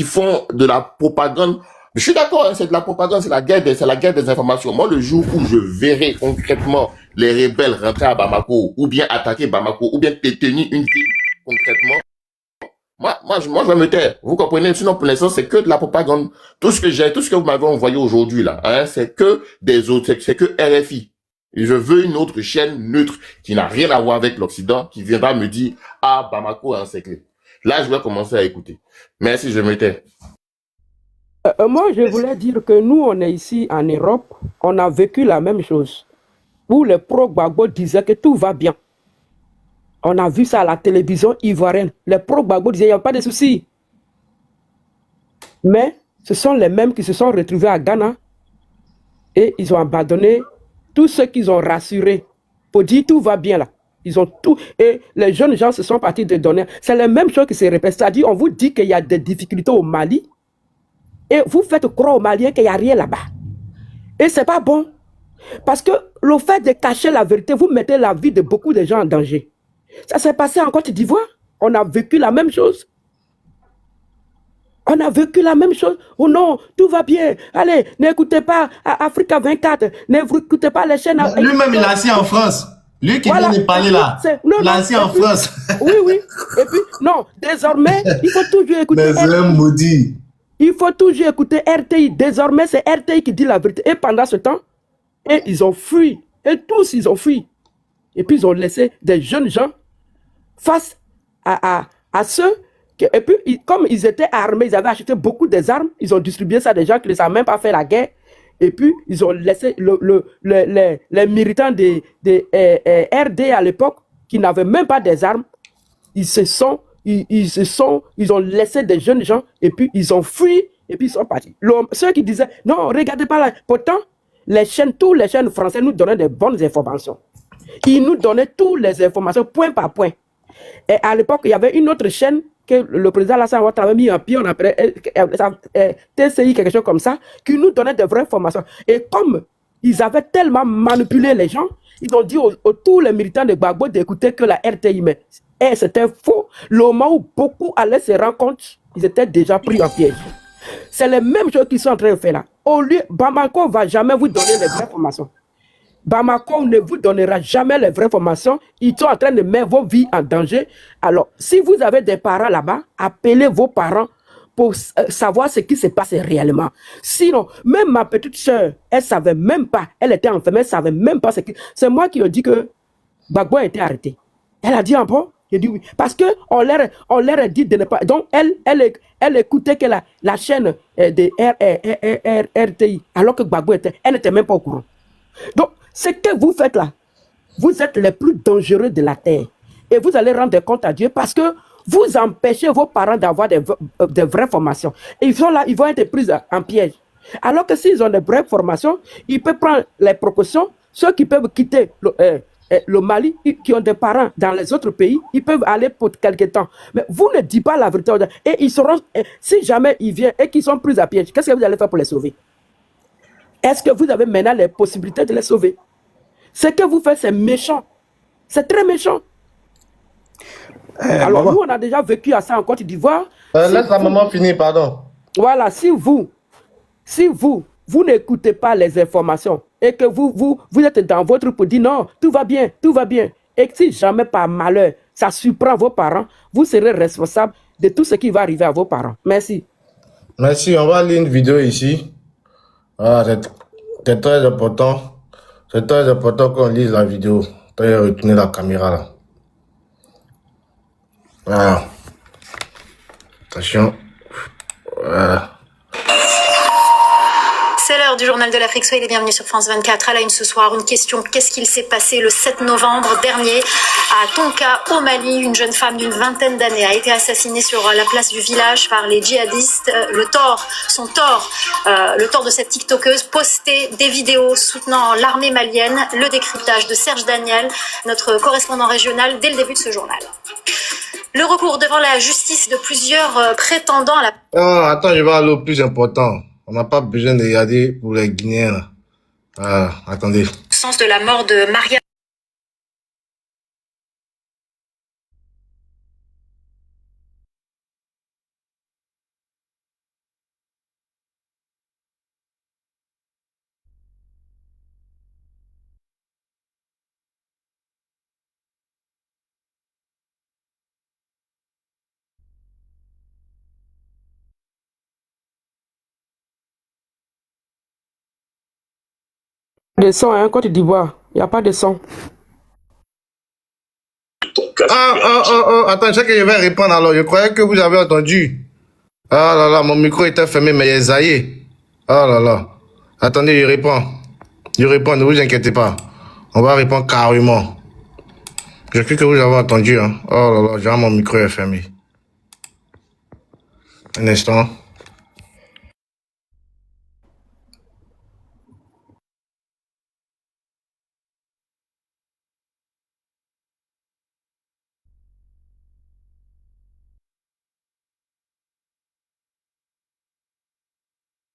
font de la propagande. Je suis d'accord, hein, c'est de la propagande, c'est la guerre des informations. Moi, le jour où je verrai concrètement les rebelles rentrer à Bamako, ou bien attaquer Bamako, ou bien détenir une ville concrètement, moi, je vais me taire. Vous comprenez? Sinon, pour l'instant, c'est que de la propagande. Tout ce que vous m'avez envoyé aujourd'hui, là, hein, c'est que c'est que RFI. Et je veux une autre chaîne neutre qui n'a rien à voir avec l'Occident, qui viendra me dire, ah, Bamako est encerclé. Là, je vais commencer à écouter. Merci, je me tais. Moi, je voulais dire que nous, on est ici en Europe, on a vécu la même chose. Où les pro-Gbagbo disaient que tout va bien. On a vu ça à la télévision ivoirienne. Les pro-Gbagbo disaient qu'il n'y a pas de soucis. Mais ce sont les mêmes qui se sont retrouvés à Ghana et ils ont abandonné tous ceux qu'ils ont rassurés. pour dire tout va bien là. Ils ont tout. Et les jeunes gens se sont partis de donner. C'est la même chose qui se répète. C'est-à-dire, on vous dit qu'il y a des difficultés au Mali et vous faites croire aux Maliens qu'il n'y a rien là-bas. Et c'est pas bon. Parce que le fait de cacher la vérité, vous mettez la vie de beaucoup de gens en danger. Ça s'est passé en Côte d'Ivoire. On a vécu la même chose. On a vécu la même chose. Oh non, tout va bien. Allez, n'écoutez pas Africa 24. N'écoutez pas les chaînes. Lui-même, il a assis en France. Lui qui vient de parler là. Il a assis en France. Oui, oui. Et puis, non, désormais, il faut toujours écouter. Mais c'est un maudit. Il faut toujours écouter RTI. Désormais, c'est RTI qui dit la vérité. Et pendant ce temps, ils ont fui. Et tous, ils ont fui. Et puis, ils ont laissé des jeunes gens face à ceux. Et puis, comme ils étaient armés, ils avaient acheté beaucoup d'armes, ils ont distribué ça à des gens qui ne savaient même pas faire la guerre. Et puis, ils ont laissé les militants de RD à l'époque, qui n'avaient même pas des armes, ils ont laissé des jeunes gens, et puis ils ont fui, et puis ils sont partis. Ceux qui disaient, non, regardez pas là. Pourtant, tous les chaînes français nous donnaient des bonnes informations. Ils nous donnaient toutes les informations, point par point. Et à l'époque, il y avait une autre chaîne que le président Alassane Ouattara avait mis en pied, on appelait TCI, quelque chose comme ça, qui nous donnait de vraies informations. Et comme ils avaient tellement manipulé les gens, ils ont dit tous les militants de Gbagbo d'écouter que la RTI. Mais c'était faux. Le moment où beaucoup allaient se rendre compte, ils étaient déjà pris en piège. C'est les mêmes choses qu'ils sont en train de faire là. Au lieu, Bamako ne va jamais vous donner les vraies informations. Bamako ne vous donnera jamais les vraies informations. Ils sont en train de mettre vos vies en danger. Alors, si vous avez des parents là-bas, appelez vos parents pour savoir ce qui se passe réellement. Sinon, même ma petite soeur, elle ne savait même pas. Elle était enfermée, elle ne savait même pas ce qui... C'est moi qui ai dit que Gbagbo a été arrêté. Elle a dit en bon? J'ai dit oui. Parce qu'on leur a dit de ne pas... Donc, elle écoutait que la chaîne de RTI, alors que Gbagbo était... Elle n'était même pas au courant. Donc, ce que vous faites là, vous êtes les plus dangereux de la terre. Et vous allez rendre compte à Dieu parce que vous empêchez vos parents d'avoir des vraies formations. Et ils sont là, ils vont être pris en piège. Alors que s'ils ont des vraies formations, ils peuvent prendre les précautions. Ceux qui peuvent quitter le Mali, qui ont des parents dans les autres pays, ils peuvent aller pour quelque temps. Mais vous ne dites pas la vérité. Et ils seront, si jamais ils viennent et qu'ils sont pris à piège, qu'est-ce que vous allez faire pour les sauver? Est-ce que vous avez maintenant les possibilités de les sauver? Ce que vous faites, c'est méchant. C'est très méchant. Alors, nous, on a déjà vécu à ça en Côte d'Ivoire. Laisse la maman finir, pardon. Voilà, si vous n'écoutez pas les informations et que vous êtes dans votre pour dire non, tout va bien, et que si jamais par malheur, ça surprend vos parents, vous serez responsable de tout ce qui va arriver à vos parents. Merci. Merci, on va lire une vidéo ici. Ah, c'est très important. C'est très important qu'on lise la vidéo. Très retourner la caméra là. Voilà. Attention. Voilà. C'est l'heure du journal de l'Afrique. Soyez les bienvenus sur France 24. À la une ce soir, une question. Qu'est-ce qu'il s'est passé le 7 novembre dernier à Tonka, au Mali? Une jeune femme d'une vingtaine d'années a été assassinée sur la place du village par les djihadistes. Le tort de cette tiktokeuse, poster des vidéos soutenant l'armée malienne. Le décryptage de Serge Daniel, notre correspondant régional, dès le début de ce journal. Le recours devant la justice de plusieurs prétendants à la... Ah, attends, je vais aller au plus important. On n'a pas besoin de regarder pour les Guinéens. Attendez. Sens de la mort de Maria. De son, hein, Côte d'Ivoire. Il n'y a pas de son. Attends, je sais que je vais répondre alors. Je croyais que vous avez entendu. Ah là là, mon micro était fermé, mais il est zaillé. Ah là là. Attendez, je réponds. Je réponds, ne vous inquiétez pas. On va répondre carrément. Je cru que vous avez entendu. Hein. Oh là là, déjà mon micro est fermé. Un instant.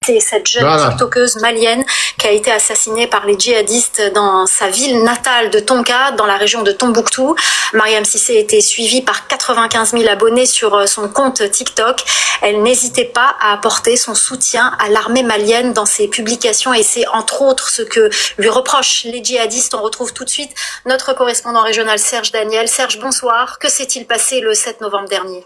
C'est cette jeune tiktokeuse malienne qui a été assassinée par les djihadistes dans sa ville natale de Tonka, dans la région de Tombouctou. Mariam Cissé était suivie par 95 000 abonnés sur son compte TikTok. Elle n'hésitait pas à apporter son soutien à l'armée malienne dans ses publications et c'est entre autres ce que lui reprochent les djihadistes. On retrouve tout de suite notre correspondant régional Serge Daniel. Serge, bonsoir. Que s'est-il passé le 7 novembre dernier ?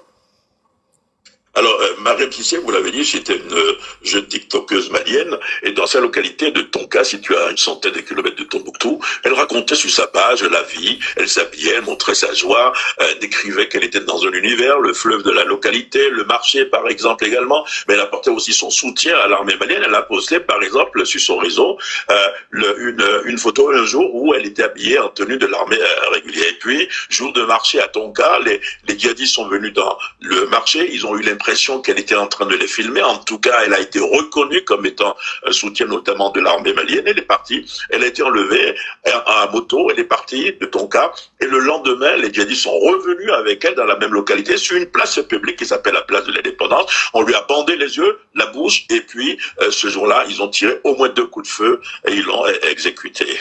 Alors, Mariam Cissé, vous l'avez dit, c'était une jeune tiktokeuse malienne, et dans sa localité de Tonka, située à une centaine de kilomètres de Tombouctou, elle racontait sur sa page la vie, elle s'habillait, elle montrait sa joie, décrivait qu'elle était dans un univers, le fleuve de la localité, le marché par exemple également, mais elle apportait aussi son soutien à l'armée malienne. Elle a posté par exemple sur son réseau une photo un jour où elle était habillée en tenue de l'armée régulière. Et puis, jour de marché à Tonka, les djihadistes sont venus dans le marché, ils ont eu l'impression qu'elle était en train de les filmer. En tout cas, elle a été reconnue comme étant un soutien notamment de l'armée malienne. Elle est partie, elle a été enlevée à moto, elle est partie de Tonka. Et le lendemain, les djihadistes sont revenus avec elle dans la même localité, sur une place publique qui s'appelle la place de l'Indépendance. On lui a bandé les yeux, la bouche, et puis ce jour-là, ils ont tiré au moins 2 coups de feu et ils l'ont exécutée.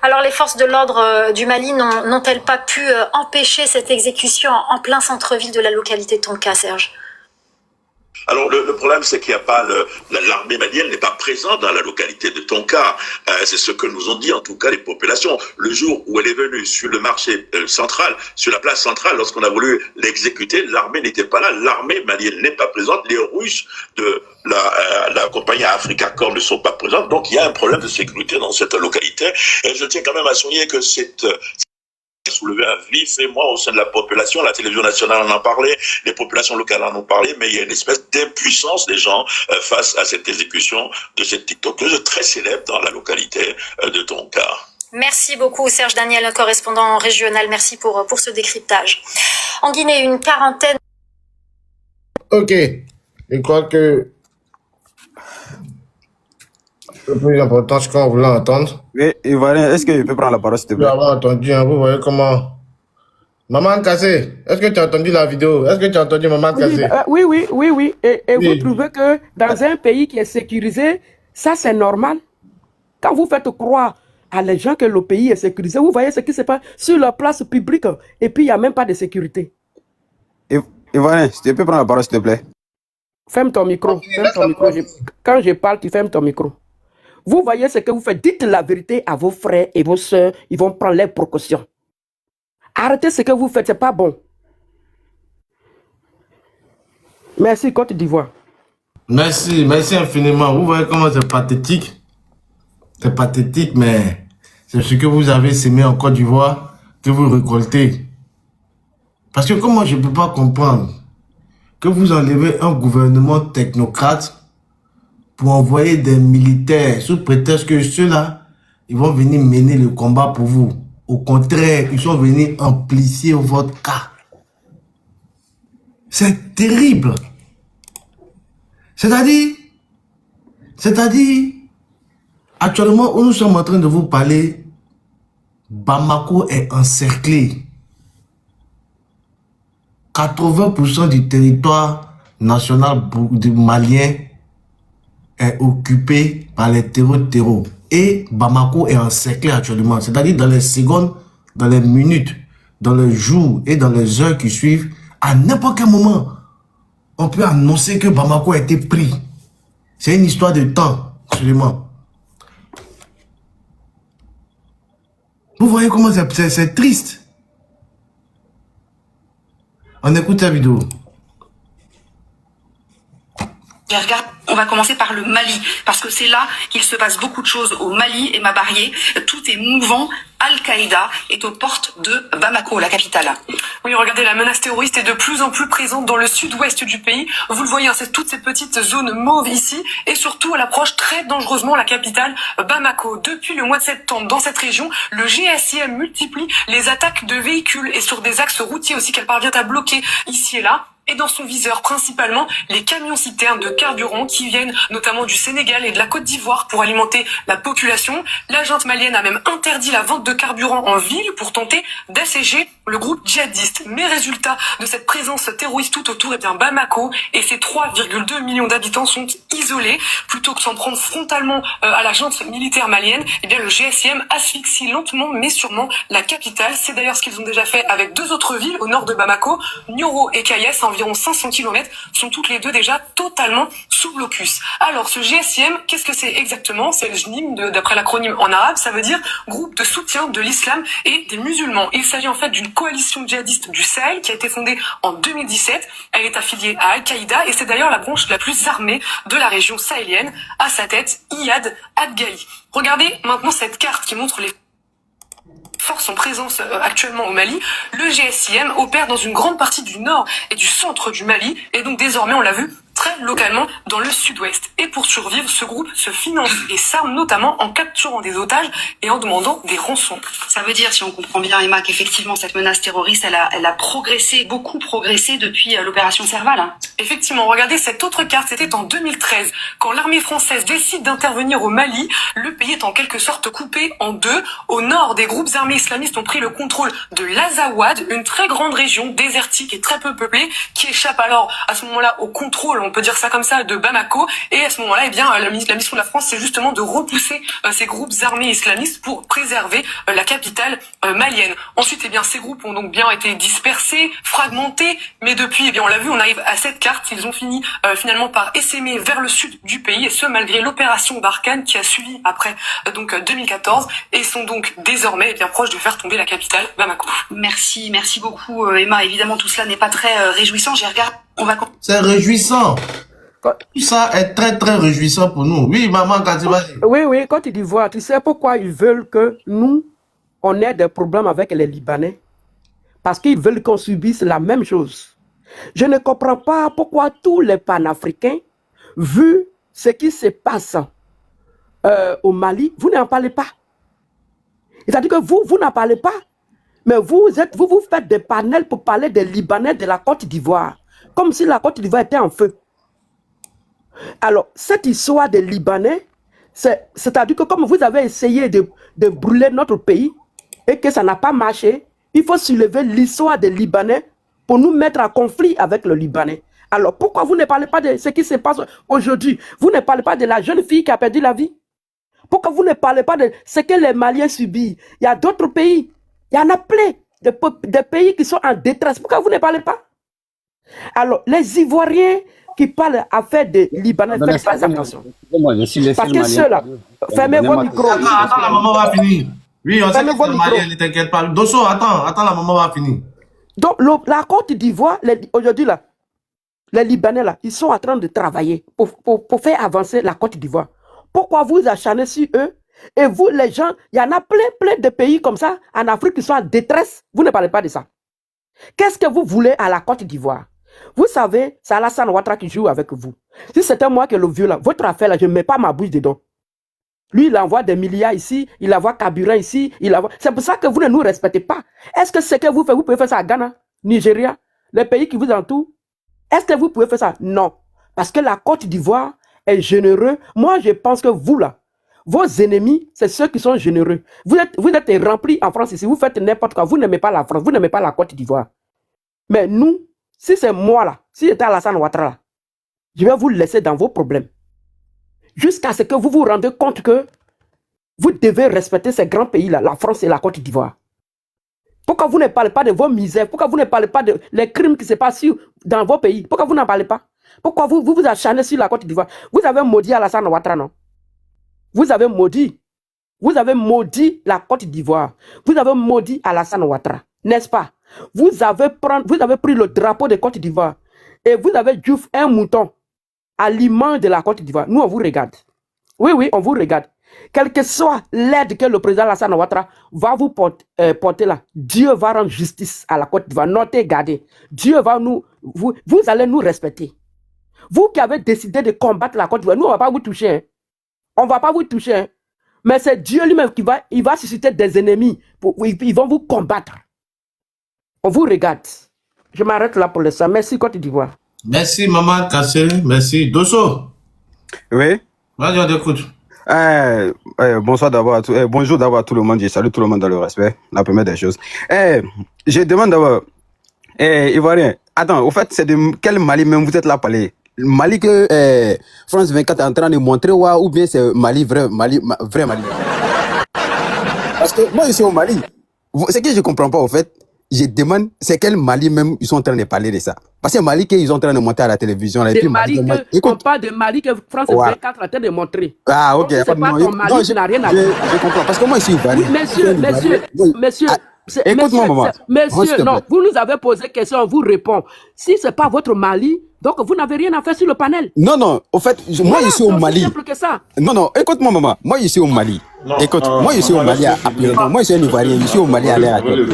Alors les forces de l'ordre du Mali n'ont-elles pas pu empêcher cette exécution en plein centre-ville de la localité de Tonka, Serge ? Alors le problème, c'est qu'il n'y a pas l'armée malienne n'est pas présente dans la localité de Tonka. C'est ce que nous ont dit en tout cas les populations. Le jour où elle est venue sur le marché central, sur la place centrale, lorsqu'on a voulu l'exécuter, l'armée n'était pas là. L'armée malienne n'est pas présente. Les Russes de la compagnie Africa Corps ne sont pas présents. Donc il y a un problème de sécurité dans cette localité. Et je tiens quand même à souligner que cette soulevé un vif émoi au sein de la population. La télévision nationale en a parlé, les populations locales en ont parlé, mais il y a une espèce d'impuissance des gens face à cette exécution de cette tiktokeuse très célèbre dans la localité de Tonka. Merci beaucoup Serge Daniel, correspondant régional. Merci pour ce décryptage. En Guinée, une quarantaine... Ok, je crois que le plus important, ce qu'on voulait entendre. Oui, Ivoirien, est-ce que je peux prendre la parole, s'il te plaît? Vous avez entendu, hein, vous voyez comment... Maman Cassé, est-ce que tu as entendu la vidéo? Est-ce que tu as entendu Maman Cassé? Oui. Et Oui. vous trouvez que dans un pays qui est sécurisé, ça c'est normal? Quand vous faites croire à les gens que le pays est sécurisé, vous voyez ce qui se passe sur la place publique et puis il n'y a même pas de sécurité. Ivoirien, tu peux prendre la parole, s'il te plaît? Ferme ton micro. Quand je parle, tu fermes ton micro. Vous voyez ce que vous faites. Dites la vérité à vos frères et vos soeurs. Ils vont prendre les précautions. Arrêtez ce que vous faites. Ce n'est pas bon. Merci, Côte d'Ivoire. Merci infiniment. Vous voyez comment c'est pathétique. C'est pathétique, mais c'est ce que vous avez sémé en Côte d'Ivoire que vous récoltez. Parce que comment je ne peux pas comprendre que vous enlevez un gouvernement technocrate pour envoyer des militaires sous prétexte que ceux-là, ils vont venir mener le combat pour vous. Au contraire, ils sont venus amplifier votre cas. C'est terrible. C'est-à-dire, actuellement, où nous sommes en train de vous parler, Bamako est encerclé. 80% du territoire national malien est occupé par les terreaux. Et Bamako est encerclé actuellement. C'est-à-dire dans les secondes, dans les minutes, dans les jours et dans les heures qui suivent, à n'importe quel moment, on peut annoncer que Bamako a été pris. C'est une histoire de temps, absolument. Vous voyez comment c'est triste. On écoute la vidéo. Regarde, on va commencer par le Mali, parce que c'est là qu'il se passe beaucoup de choses au Mali et Mabarié. Tout est mouvant. Al-Qaïda est aux portes de Bamako, la capitale. Oui, regardez, la menace terroriste est de plus en plus présente dans le sud-ouest du pays. Vous le voyez, hein, c'est toutes ces petites zones mauves ici. Et surtout, elle approche très dangereusement la capitale, Bamako. Depuis le mois de septembre, dans cette région, le GSIM multiplie les attaques de véhicules et sur des axes routiers aussi qu'elle parvient à bloquer ici et là. et dans son viseur principalement les camions-citernes de carburant qui viennent notamment du Sénégal et de la Côte d'Ivoire pour alimenter la population. La junte malienne a même interdit la vente de carburant en ville pour tenter d'asséger le groupe djihadiste. Mais résultat de cette présence terroriste tout autour, Bamako et ses 3,2 millions d'habitants sont isolés. Plutôt que s'en prendre frontalement à la junte militaire malienne, le GSIM asphyxie lentement mais sûrement la capitale. C'est d'ailleurs ce qu'ils ont déjà fait avec deux autres villes au nord de Bamako, Nioro et Kayes, environ 500 km, sont toutes les deux déjà totalement sous blocus. Alors ce GSIM, qu'est-ce que c'est exactement? C'est le JNIM, d'après l'acronyme en arabe, ça veut dire groupe de soutien de l'islam et des musulmans. Il s'agit en fait d'une coalition djihadiste du Sahel qui a été fondée en 2017. Elle est affiliée à Al-Qaïda et c'est d'ailleurs la branche la plus armée de la région sahélienne. À sa tête, Iyad Adgali. Regardez maintenant cette carte qui montre les forces en présence actuellement au Mali. Le GSIM opère dans une grande partie du nord et du centre du Mali et donc désormais, on l'a vu, très localement dans le sud-ouest. Et pour survivre, ce groupe se finance et s'arme notamment en capturant des otages et en demandant des rançons. Ça veut dire, si on comprend bien, Emma, qu'effectivement cette menace terroriste, elle a progressé, beaucoup progressé depuis l'opération Serval. Hein. Effectivement, regardez cette autre carte, c'était en 2013. Quand l'armée française décide d'intervenir au Mali, le pays est en quelque sorte coupé en deux. Au nord, des groupes armés islamistes ont pris le contrôle de l'Azawad, une très grande région désertique et très peu peuplée, qui échappe alors à ce moment-là au contrôle, on peut dire ça comme ça, de Bamako. Et à ce moment-là, la mission de la France, c'est justement de repousser ces groupes armés islamistes pour préserver la capitale malienne. Ensuite, ces groupes ont donc bien été dispersés, fragmentés, mais depuis, on l'a vu, on arrive à cette carte. Ils ont fini finalement par essaimer vers le sud du pays, et ce malgré l'opération Barkhane qui a suivi après 2014, et sont donc désormais bien proches de faire tomber la capitale Bamako. Merci beaucoup Emma. Évidemment, tout cela n'est pas très réjouissant. J'ai regardé. C'est réjouissant. Tout ça est très très réjouissant pour nous. Oui, maman, quand tu vas... Oui, Côte d'Ivoire, tu sais pourquoi ils veulent que nous, on ait des problèmes avec les Libanais? Parce qu'ils veulent qu'on subisse la même chose. Je ne comprends pas pourquoi tous les panafricains, vu ce qui se passe au Mali, vous n'en parlez pas. C'est-à-dire que vous n'en parlez pas. Mais vous faites des panels pour parler des Libanais de la Côte d'Ivoire. Comme si la Côte d'Ivoire était en feu. Alors, cette histoire des Libanais, c'est-à-dire que comme vous avez essayé de brûler notre pays et que ça n'a pas marché, il faut soulever l'histoire des Libanais pour nous mettre en conflit avec le Libanais. Alors, pourquoi vous ne parlez pas de ce qui se passe aujourd'hui? Vous ne parlez pas de la jeune fille qui a perdu la vie? Pourquoi vous ne parlez pas de ce que les Maliens subissent? Il y a d'autres pays. Il y en a plein de pays qui sont en détresse. Pourquoi vous ne parlez pas? Alors, les Ivoiriens qui parlent à faire des Libanais, faites pas attention. Parce que ceux-là, fermez vos micros. Attends, la maman va finir. Oui, on sait que c'est malien, ne t'inquiète pas. Dosso, attends, la maman va finir. Donc, la Côte d'Ivoire, aujourd'hui, là, les Libanais, là, ils sont en train de travailler pour faire avancer la Côte d'Ivoire. Pourquoi vous acharnez sur eux? Et vous, les gens, il y en a plein de pays comme ça, en Afrique, qui sont en détresse. Vous ne parlez pas de ça. Qu'est-ce que vous voulez à la Côte d'Ivoire? Vous savez, c'est Alassane Ouattara qui joue avec vous. Si c'était moi qui le vieux là, votre affaire là, je ne mets pas ma bouche dedans. Lui, il envoie des milliards ici, il envoie carburant ici, c'est pour ça que vous ne nous respectez pas. Est-ce que ce que vous faites, vous pouvez faire ça à Ghana, Nigeria, les pays qui vous entourent? Est-ce que vous pouvez faire ça? Non. Parce que la Côte d'Ivoire est généreux. Moi, je pense que vous là, vos ennemis, c'est ceux qui sont généreux. Vous êtes remplis en France ici, vous faites n'importe quoi, vous n'aimez pas la France, vous n'aimez pas la Côte d'Ivoire. Mais nous, si c'est moi là, si j'étais Alassane Ouattara là, je vais vous laisser dans vos problèmes. Jusqu'à ce que vous vous rendez compte que vous devez respecter ces grands pays là, la France et la Côte d'Ivoire. Pourquoi vous ne parlez pas de vos misères? Pourquoi vous ne parlez pas de les crimes qui se passent dans vos pays? Pourquoi vous n'en parlez pas? Pourquoi vous acharnez sur la Côte d'Ivoire? Vous avez maudit Alassane Ouattara, non? Vous avez maudit la Côte d'Ivoire. Vous avez maudit Alassane Ouattara, n'est-ce pas? Vous avez pris le drapeau de Côte d'Ivoire et vous avez dû un mouton à l'image de la Côte d'Ivoire. Nous, on vous regarde. Oui, on vous regarde. Quelle que soit l'aide que le président Alassane Ouattara va vous porter là, Dieu va rendre justice à la Côte d'Ivoire. Notez, gardez. Dieu va vous allez nous respecter. Vous qui avez décidé de combattre la Côte d'Ivoire, nous, on ne va pas vous toucher. Hein. On ne va pas vous toucher. Hein. Mais c'est Dieu lui-même qui va susciter des ennemis. Ils vont vous combattre. On vous regarde. Je m'arrête là pour l'instant. Merci, Côte d'Ivoire. Merci, Maman Kassé. Merci. Dosso. Oui. Vas-y, on t'écoute. Bonsoir d'abord à tout, bonjour d'abord à tout le monde. Je salue tout le monde dans le respect. La première des choses. Je demande d'abord, Ivoirien, attends, au fait, c'est de quel Mali même vous êtes là parler? Mali que France 24 est en train de montrer ou bien c'est Mali, vrai Mali? Parce que moi, je suis au Mali. Ce que je comprends pas, au fait, je demande, c'est quel Mali même ils sont en train de parler de ça. Parce que Mali qu'ils sont en train de monter à la télévision. Là, on parle de Mali que France 24 est en train de montrer. Ah, ok. C'est pas ton Mali qui n'a rien à dire. Je comprends. Parce que moi, je suis Ivoirien. Monsieur, écoute-moi, maman. Monsieur, non, vous nous avez posé question, on vous répond. Si c'est pas votre Mali, donc vous n'avez rien à faire sur le panel. Non, au fait, moi, je suis au Mali. C'est simple que ça. Non, écoute-moi, maman. Moi, je suis au Mali. Écoute, moi, je suis au Mali moi, je suis un Ivoirien. Je suis au Mali à l'heure actuelle.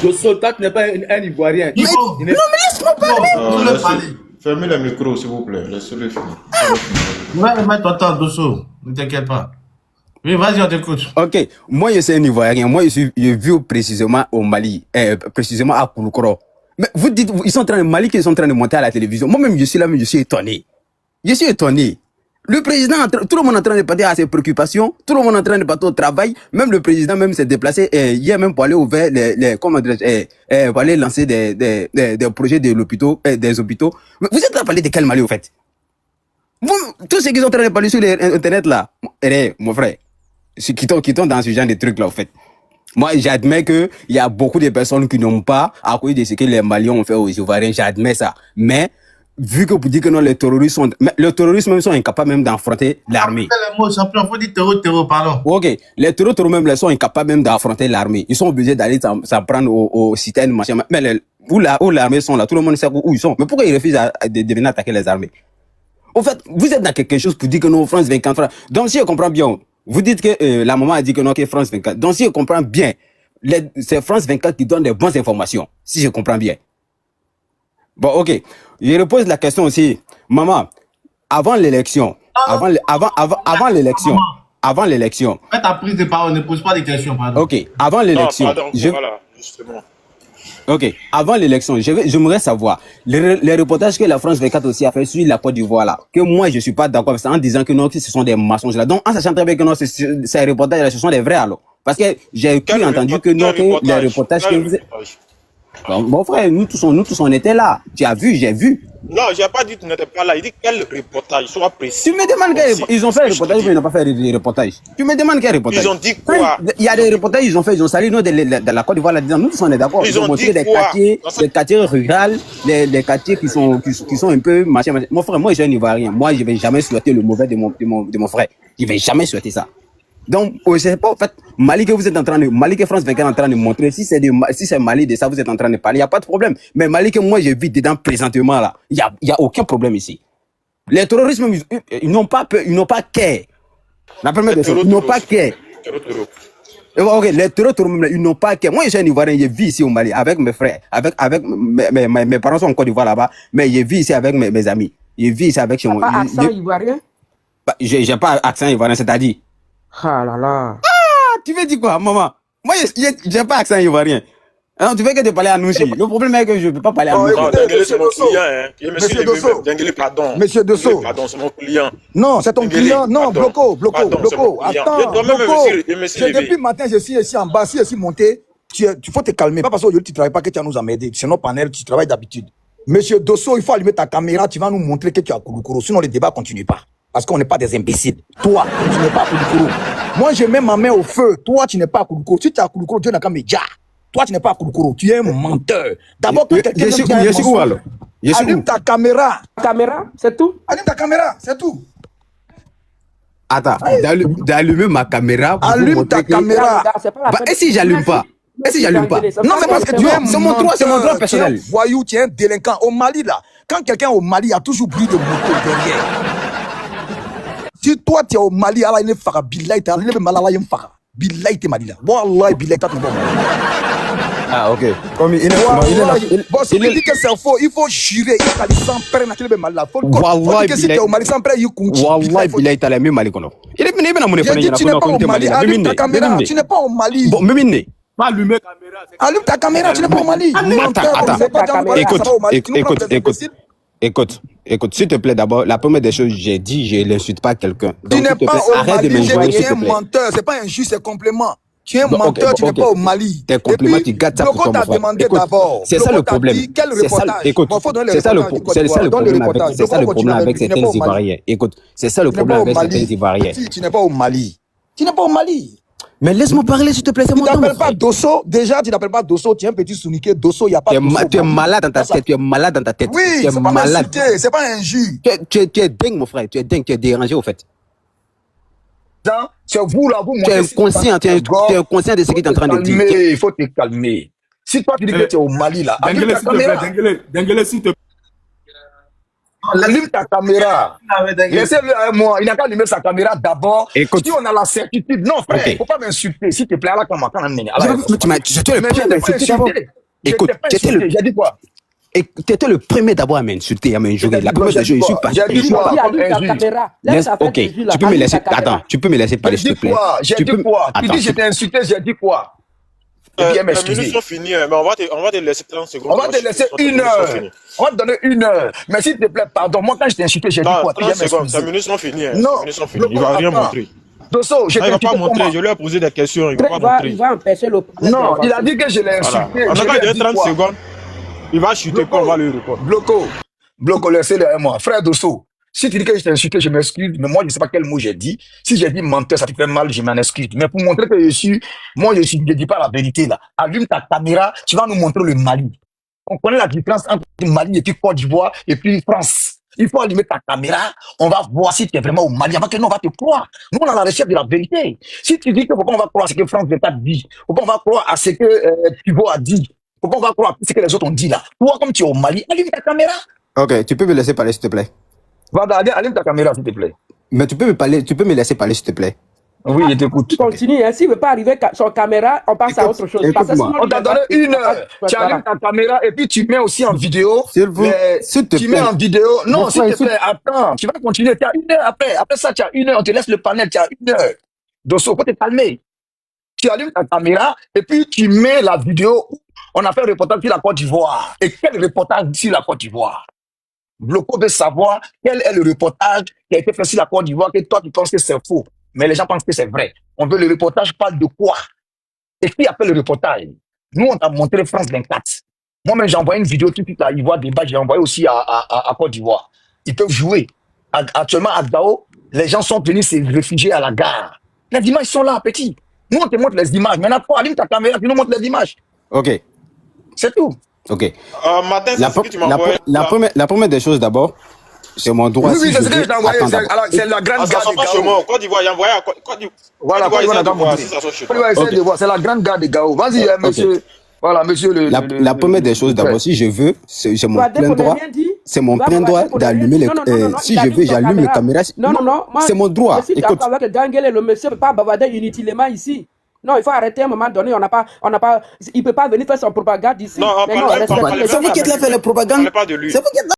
Dosso, toi, tu n'es pas un Ivoirien. Non, mais laisse-moi parler. Fermez le micro, s'il vous plaît. Laissez-le finir. Tu vas remettre ton temps, Dosso. Ne t'inquiète pas. Oui, vas-y, on t'écoute. Ok, moi, je suis un Ivoirien. Moi, je vis précisément au Mali, précisément à Kouloukoro. Mais vous dites, ils sont en train de Mali, qu'ils sont en train de monter à la télévision. Moi-même, je suis là, mais je suis étonné. Je suis étonné. Le président, tout le monde est en train de partir à ses préoccupations, tout le monde est en train de partir au travail. Même le président même s'est déplacé hier même pour aller ouvrir pour aller lancer des projets de l'hôpital, des hôpitaux. Mais vous êtes là à parler de quel Mali, au fait? Vous, tous ceux qui sont en train de parler sur Internet là, mon frère, qui tombent dans ce genre de trucs là, au fait. Moi, j'admets que il y a beaucoup de personnes qui n'ont pas à cause de ce que les Maliens ont fait aux Ivoiriens. J'admets ça. Mais, vu que vous dites que non, les terroristes même sont incapables même d'affronter l'armée. Faut dire terror, pardon. Ok. Les terroristes même sont incapables même d'affronter l'armée. Ils sont obligés d'aller s'en prendre aux citernes, machin. Mais où l'armée sont là, tout le monde sait où ils sont. Mais pourquoi ils refusent de venir attaquer les armées? En fait, vous êtes dans quelque chose pour dire que non, France 24. Donc, si je comprends bien, vous dites que la maman a dit que non, que France 24. Donc, si je comprends bien, c'est France 24 qui donne des bonnes informations. Si je comprends bien. Bon, ok. Je repose la question aussi. Maman, avant l'élection, avant l'élection. Fais ta prise de parole, ne pose pas de questions, pardon. Ok, avant l'élection. Voilà, justement. Ok, avant l'élection, j'aimerais savoir les reportages que la France 24 aussi a fait sur la Côte d'Ivoire là, que moi je suis pas d'accord avec ça, en disant que non, que ce sont des mensonges là. Donc en sachant très bien que non, ces reportages là, ce sont des vrais alors. Parce que j'ai entendu que non, que les reportages que vous... Bon frère, nous tous on était là. Tu as vu, j'ai vu. Non, j'ai pas dit que tu n'étais pas là. Il dit quel reportage, soit précis. Tu me demandes ils ont fait un reportage ou ils n'ont pas fait des reportages. Tu me demandes quel reportage. Ils ont dit quoi? Il y a des reportages, ils ont salé nous de la Côte d'Ivoire là-dedans. Nous tous on est d'accord. Ils ont montré des quartiers ruraux, des quartiers qui sont un peu machin. Mon frère, moi je suis un Ivoirien. Moi je vais jamais souhaiter le mauvais de mon frère. Je vais jamais souhaiter ça. Donc, je sais pas, en fait, Mali que vous êtes en train de, Mali que France 24 est en train de montrer, si c'est Mali de ça, vous êtes en train de parler, il n'y a pas de problème. Mais Mali que moi, je vis dedans présentement, là, il y a aucun problème ici. Les terroristes, ils n'ont pas peur, ils n'ont pas care. La première des choses, ils n'ont pas care. Ok, les terroristes, ils n'ont pas care. Moi, je suis un Ivoirien, je vis ici au Mali, avec mes frères, avec mes parents sont en Côte d'Ivoire là-bas, mais je vis ici avec mes amis. Je vis ici avec chez moi. Pas accent ivoirien? J'ai pas accent ivoirien, c'est-à-dire. Ah là là. Ah, tu veux dire quoi, maman? Moi, j'ai pas accent ivoirien. Alors, tu veux que tu parles à Nouchi. Le problème est que je ne peux pas parler à Nouchi. Non, Denguele, c'est mon client. Monsieur Dosso. Denguele, pardon. Monsieur Dosso. Pardon, c'est mon client. Non, c'est ton client. Non, Bloco. Attends, Bloco. Depuis le matin, je suis ici en bas. Si je suis monté, il faut te calmer. Pas parce qu'aujourd'hui, tu ne travailles pas que tu vas nous emmerder. C'est notre panel, tu travailles d'habitude. Monsieur Dosso, il faut allumer ta caméra. Tu vas nous montrer que tu as Kouloukoro. Sinon, le débat ne continue pas. Parce qu'on n'est pas des imbéciles. Toi, tu n'es pas à Kouloukoro. Moi, je mets ma main au feu. Toi, tu n'es pas à Kouloukoro. Si tu es à Kouloukoro, Dieu n'a qu'à me dire. Toi, tu n'es pas à Kouloukoro. Tu es un menteur. D'abord, quand quelqu'un je suis où alors? Allume ta caméra. Caméra, c'est tout? Allume ta caméra, c'est tout. Attends, d'allumer ma caméra. Allume ta caméra. Et si j'allume pas? Et si j'allume pas? Non, mais parce que tu es un menteur. C'est mon droit personnel. Tu es un voyou, tu es un délinquant. Au Mali, là, quand quelqu'un est au Mali, il y a toujours bruit de moto derrière. Si toi, tu es au Mali, Allah, il est fara. Billahi, tu es malala, il est fara. Billahi, tu es Mali là. Wallah, billahi, tu es bon. Ah, ok. Comme il bon, si tu dis que c'est faux, il faut jurer. Il faut aller sans prendre qu'il est mal là. Faut dire que si tu es au Mali sans prendre, il continue. Wallah, billahi, tu es le même Mali. Il est venu à mon époque. Tu n'es pas au Mali. Allume ta caméra. Tu n'es pas au Mali. Bon, Mimine. Pas allumer la caméra. Allume ta caméra, tu n'es pas au Mali. Écoute, s'il te plaît, d'abord, la première des choses, j'ai dit, je n'insulte pas quelqu'un. Tu n'es pas au arrête de Mali, m'injurier, tu s'il es te un plaît. menteur, c'est pas un juste, c'est complément. Tu es un menteur, tu n'es pas au Mali. Tes compliments, tu gardes ça pour Bloco toi, mon t'a frère. demandé Écoute, d'abord. c'est ça le problème. Quel C'est ça, reportage? écoute, Bon, faut donner c'est ça le reportage du problème Côte d'Ivoire. avec, c'est ça le problème avec certains Ivoiriens. Écoute, c'est ça le problème avec certains Ivoiriens. Tu n'es pas au Mali. Tu n'es pas au Mali. Mais laisse-moi parler, s'il te plaît, c'est mon Tu temps. n'appelles pas Dosso. Déjà, tu n'appelles pas Dosso. Tu es un petit souniqué. Dosso, il n'y a pas de Dosso. Tu es malade dans ta tête. Tu es malade dans ta tête. Oui, tu es c'est pas malade. m'insulter. C'est pas un jus. Tu es dingue, mon frère. Tu es dingue. Tu es dérangé, au fait. C'est vous, là, vous Tu es inconscient. Tu es inconscient de ce que tu es en train de dire. Il faut te calmer. Si toi, tu dis que tu es au Mali, là, allume ta caméra. Dengele, s'il te plaît. Allume ta caméra. Laissez-le à moi. Il n'a qu'à allumer sa caméra d'abord. Si on a la certitude. Non, frère, il ne faut pas m'insulter. S'il te plaît, là, comment Tu étais le premier à m'insulter d'abord. Écoute, j'ai dit quoi? Et tu étais le premier d'abord à m'insulter, à m'injurer. La première des choses, je suis pas. J'ai dit quoi? Ok, tu peux me laisser. Attends, tu peux me laisser parler, s'il te plaît. J'ai dit quoi? Tu dis je t'ai insulté, j'ai dit quoi? Les minutes sont finies, mais on va te laisser 30 secondes. On va te laisser 1 heure. On va te donner 1 heure. Mais s'il te plaît, pardon, moi quand je t'ai insulté, j'ai dit quoi? 30 secondes, les minutes sont finies. Non, il ne va rien montrer. Dosso, il ne va pas montrer, je lui ai posé des questions, il ne va pas montrer. Il va empêcher le... Non, il a dit que je l'ai insulté. On a donné 30 secondes, il va chuter quand on va le répondre. Bloco, laissez-le à moi. Frère Dosso, si tu dis que je t'ai insulté, je m'excuse, mais moi je ne sais pas quel mot j'ai dit. Si j'ai dit menteur, ça te fait mal, je m'en excuse. Mais pour montrer que je ne dis pas la vérité là. Allume ta caméra, tu vas nous montrer le Mali. On connaît la différence entre Mali et puis Côte d'Ivoire et puis France. Il faut allumer ta caméra, on va voir si tu es vraiment au Mali, avant que nous on va te croire. Nous on a la recherche de la vérité. Si tu dis que pourquoi on va croire à ce que France 24 dit, pourquoi on va croire à ce que Thibault a dit, pourquoi on va croire à ce que les autres ont dit là. Toi comme tu es au Mali, allume ta caméra. Ok, tu peux me laisser parler, s'il te plaît. Allume ta caméra, s'il te plaît. Mais tu peux me laisser parler, s'il te plaît. Oui, je t'écoute. Continue, hein. S'il ne veut pas arriver sur caméra, on passe à autre chose. On t'a donné 1 heure. Tu allumes ta caméra et puis tu mets aussi en vidéo. Tu mets en vidéo. Non, s'il te plaît, attends. Tu vas continuer. Tu as 1 heure après. Après ça, tu as 1 heure. On te laisse le panel. Tu as 1 heure. Donc, il faut te calmer. Tu allumes ta caméra et puis tu mets la vidéo. On a fait un reportage sur la Côte d'Ivoire. Et quel reportage sur la Côte d'Ivoire? Bloco veut savoir quel est le reportage qui a été fait sur la Côte d'Ivoire que toi tu penses que c'est faux. Mais les gens pensent que c'est vrai. On veut le reportage parle de quoi? Et qui a fait le reportage? Nous, on t'a montré France 24. Moi-même, j'ai envoyé une vidéo tout de suite à Ivoire débat. J'ai envoyé aussi à Côte d'Ivoire. Ils peuvent jouer. Actuellement, à Gao, les gens sont venus se réfugier à la gare. Les images sont là, petit. Nous, on te montre les images. Maintenant, toi, allume ta caméra, tu nous montres les images. Ok. C'est tout. Ok. Matin, c'est ce que tu m'as envoyé. La première des choses d'abord, c'est mon droit. Oui, c'est ce que je t'ai envoyé. C'est la grande gare de Gao. Côte d'Ivoire, il a envoyé à Côte d'Ivoire. Voilà, Côte d'Ivoire, essayer de voir. C'est la grande gare de Gao. Vas-y, monsieur. Voilà, monsieur le... La première des choses d'abord, si je veux, j'ai mon plein droit. C'est mon plein droit d'allumer les... Si je veux, j'allume les caméras. Non. C'est mon droit. Je suis d'accord avec Dengele, le monsieur ne peut pas bavarder inutilement ici. Non, il faut arrêter à un moment donné. Il ne peut pas venir faire son propagande ici. Non, c'est vous qui êtes là faire la propagande. On ne parle pas de lui. C'est vous qui êtes là.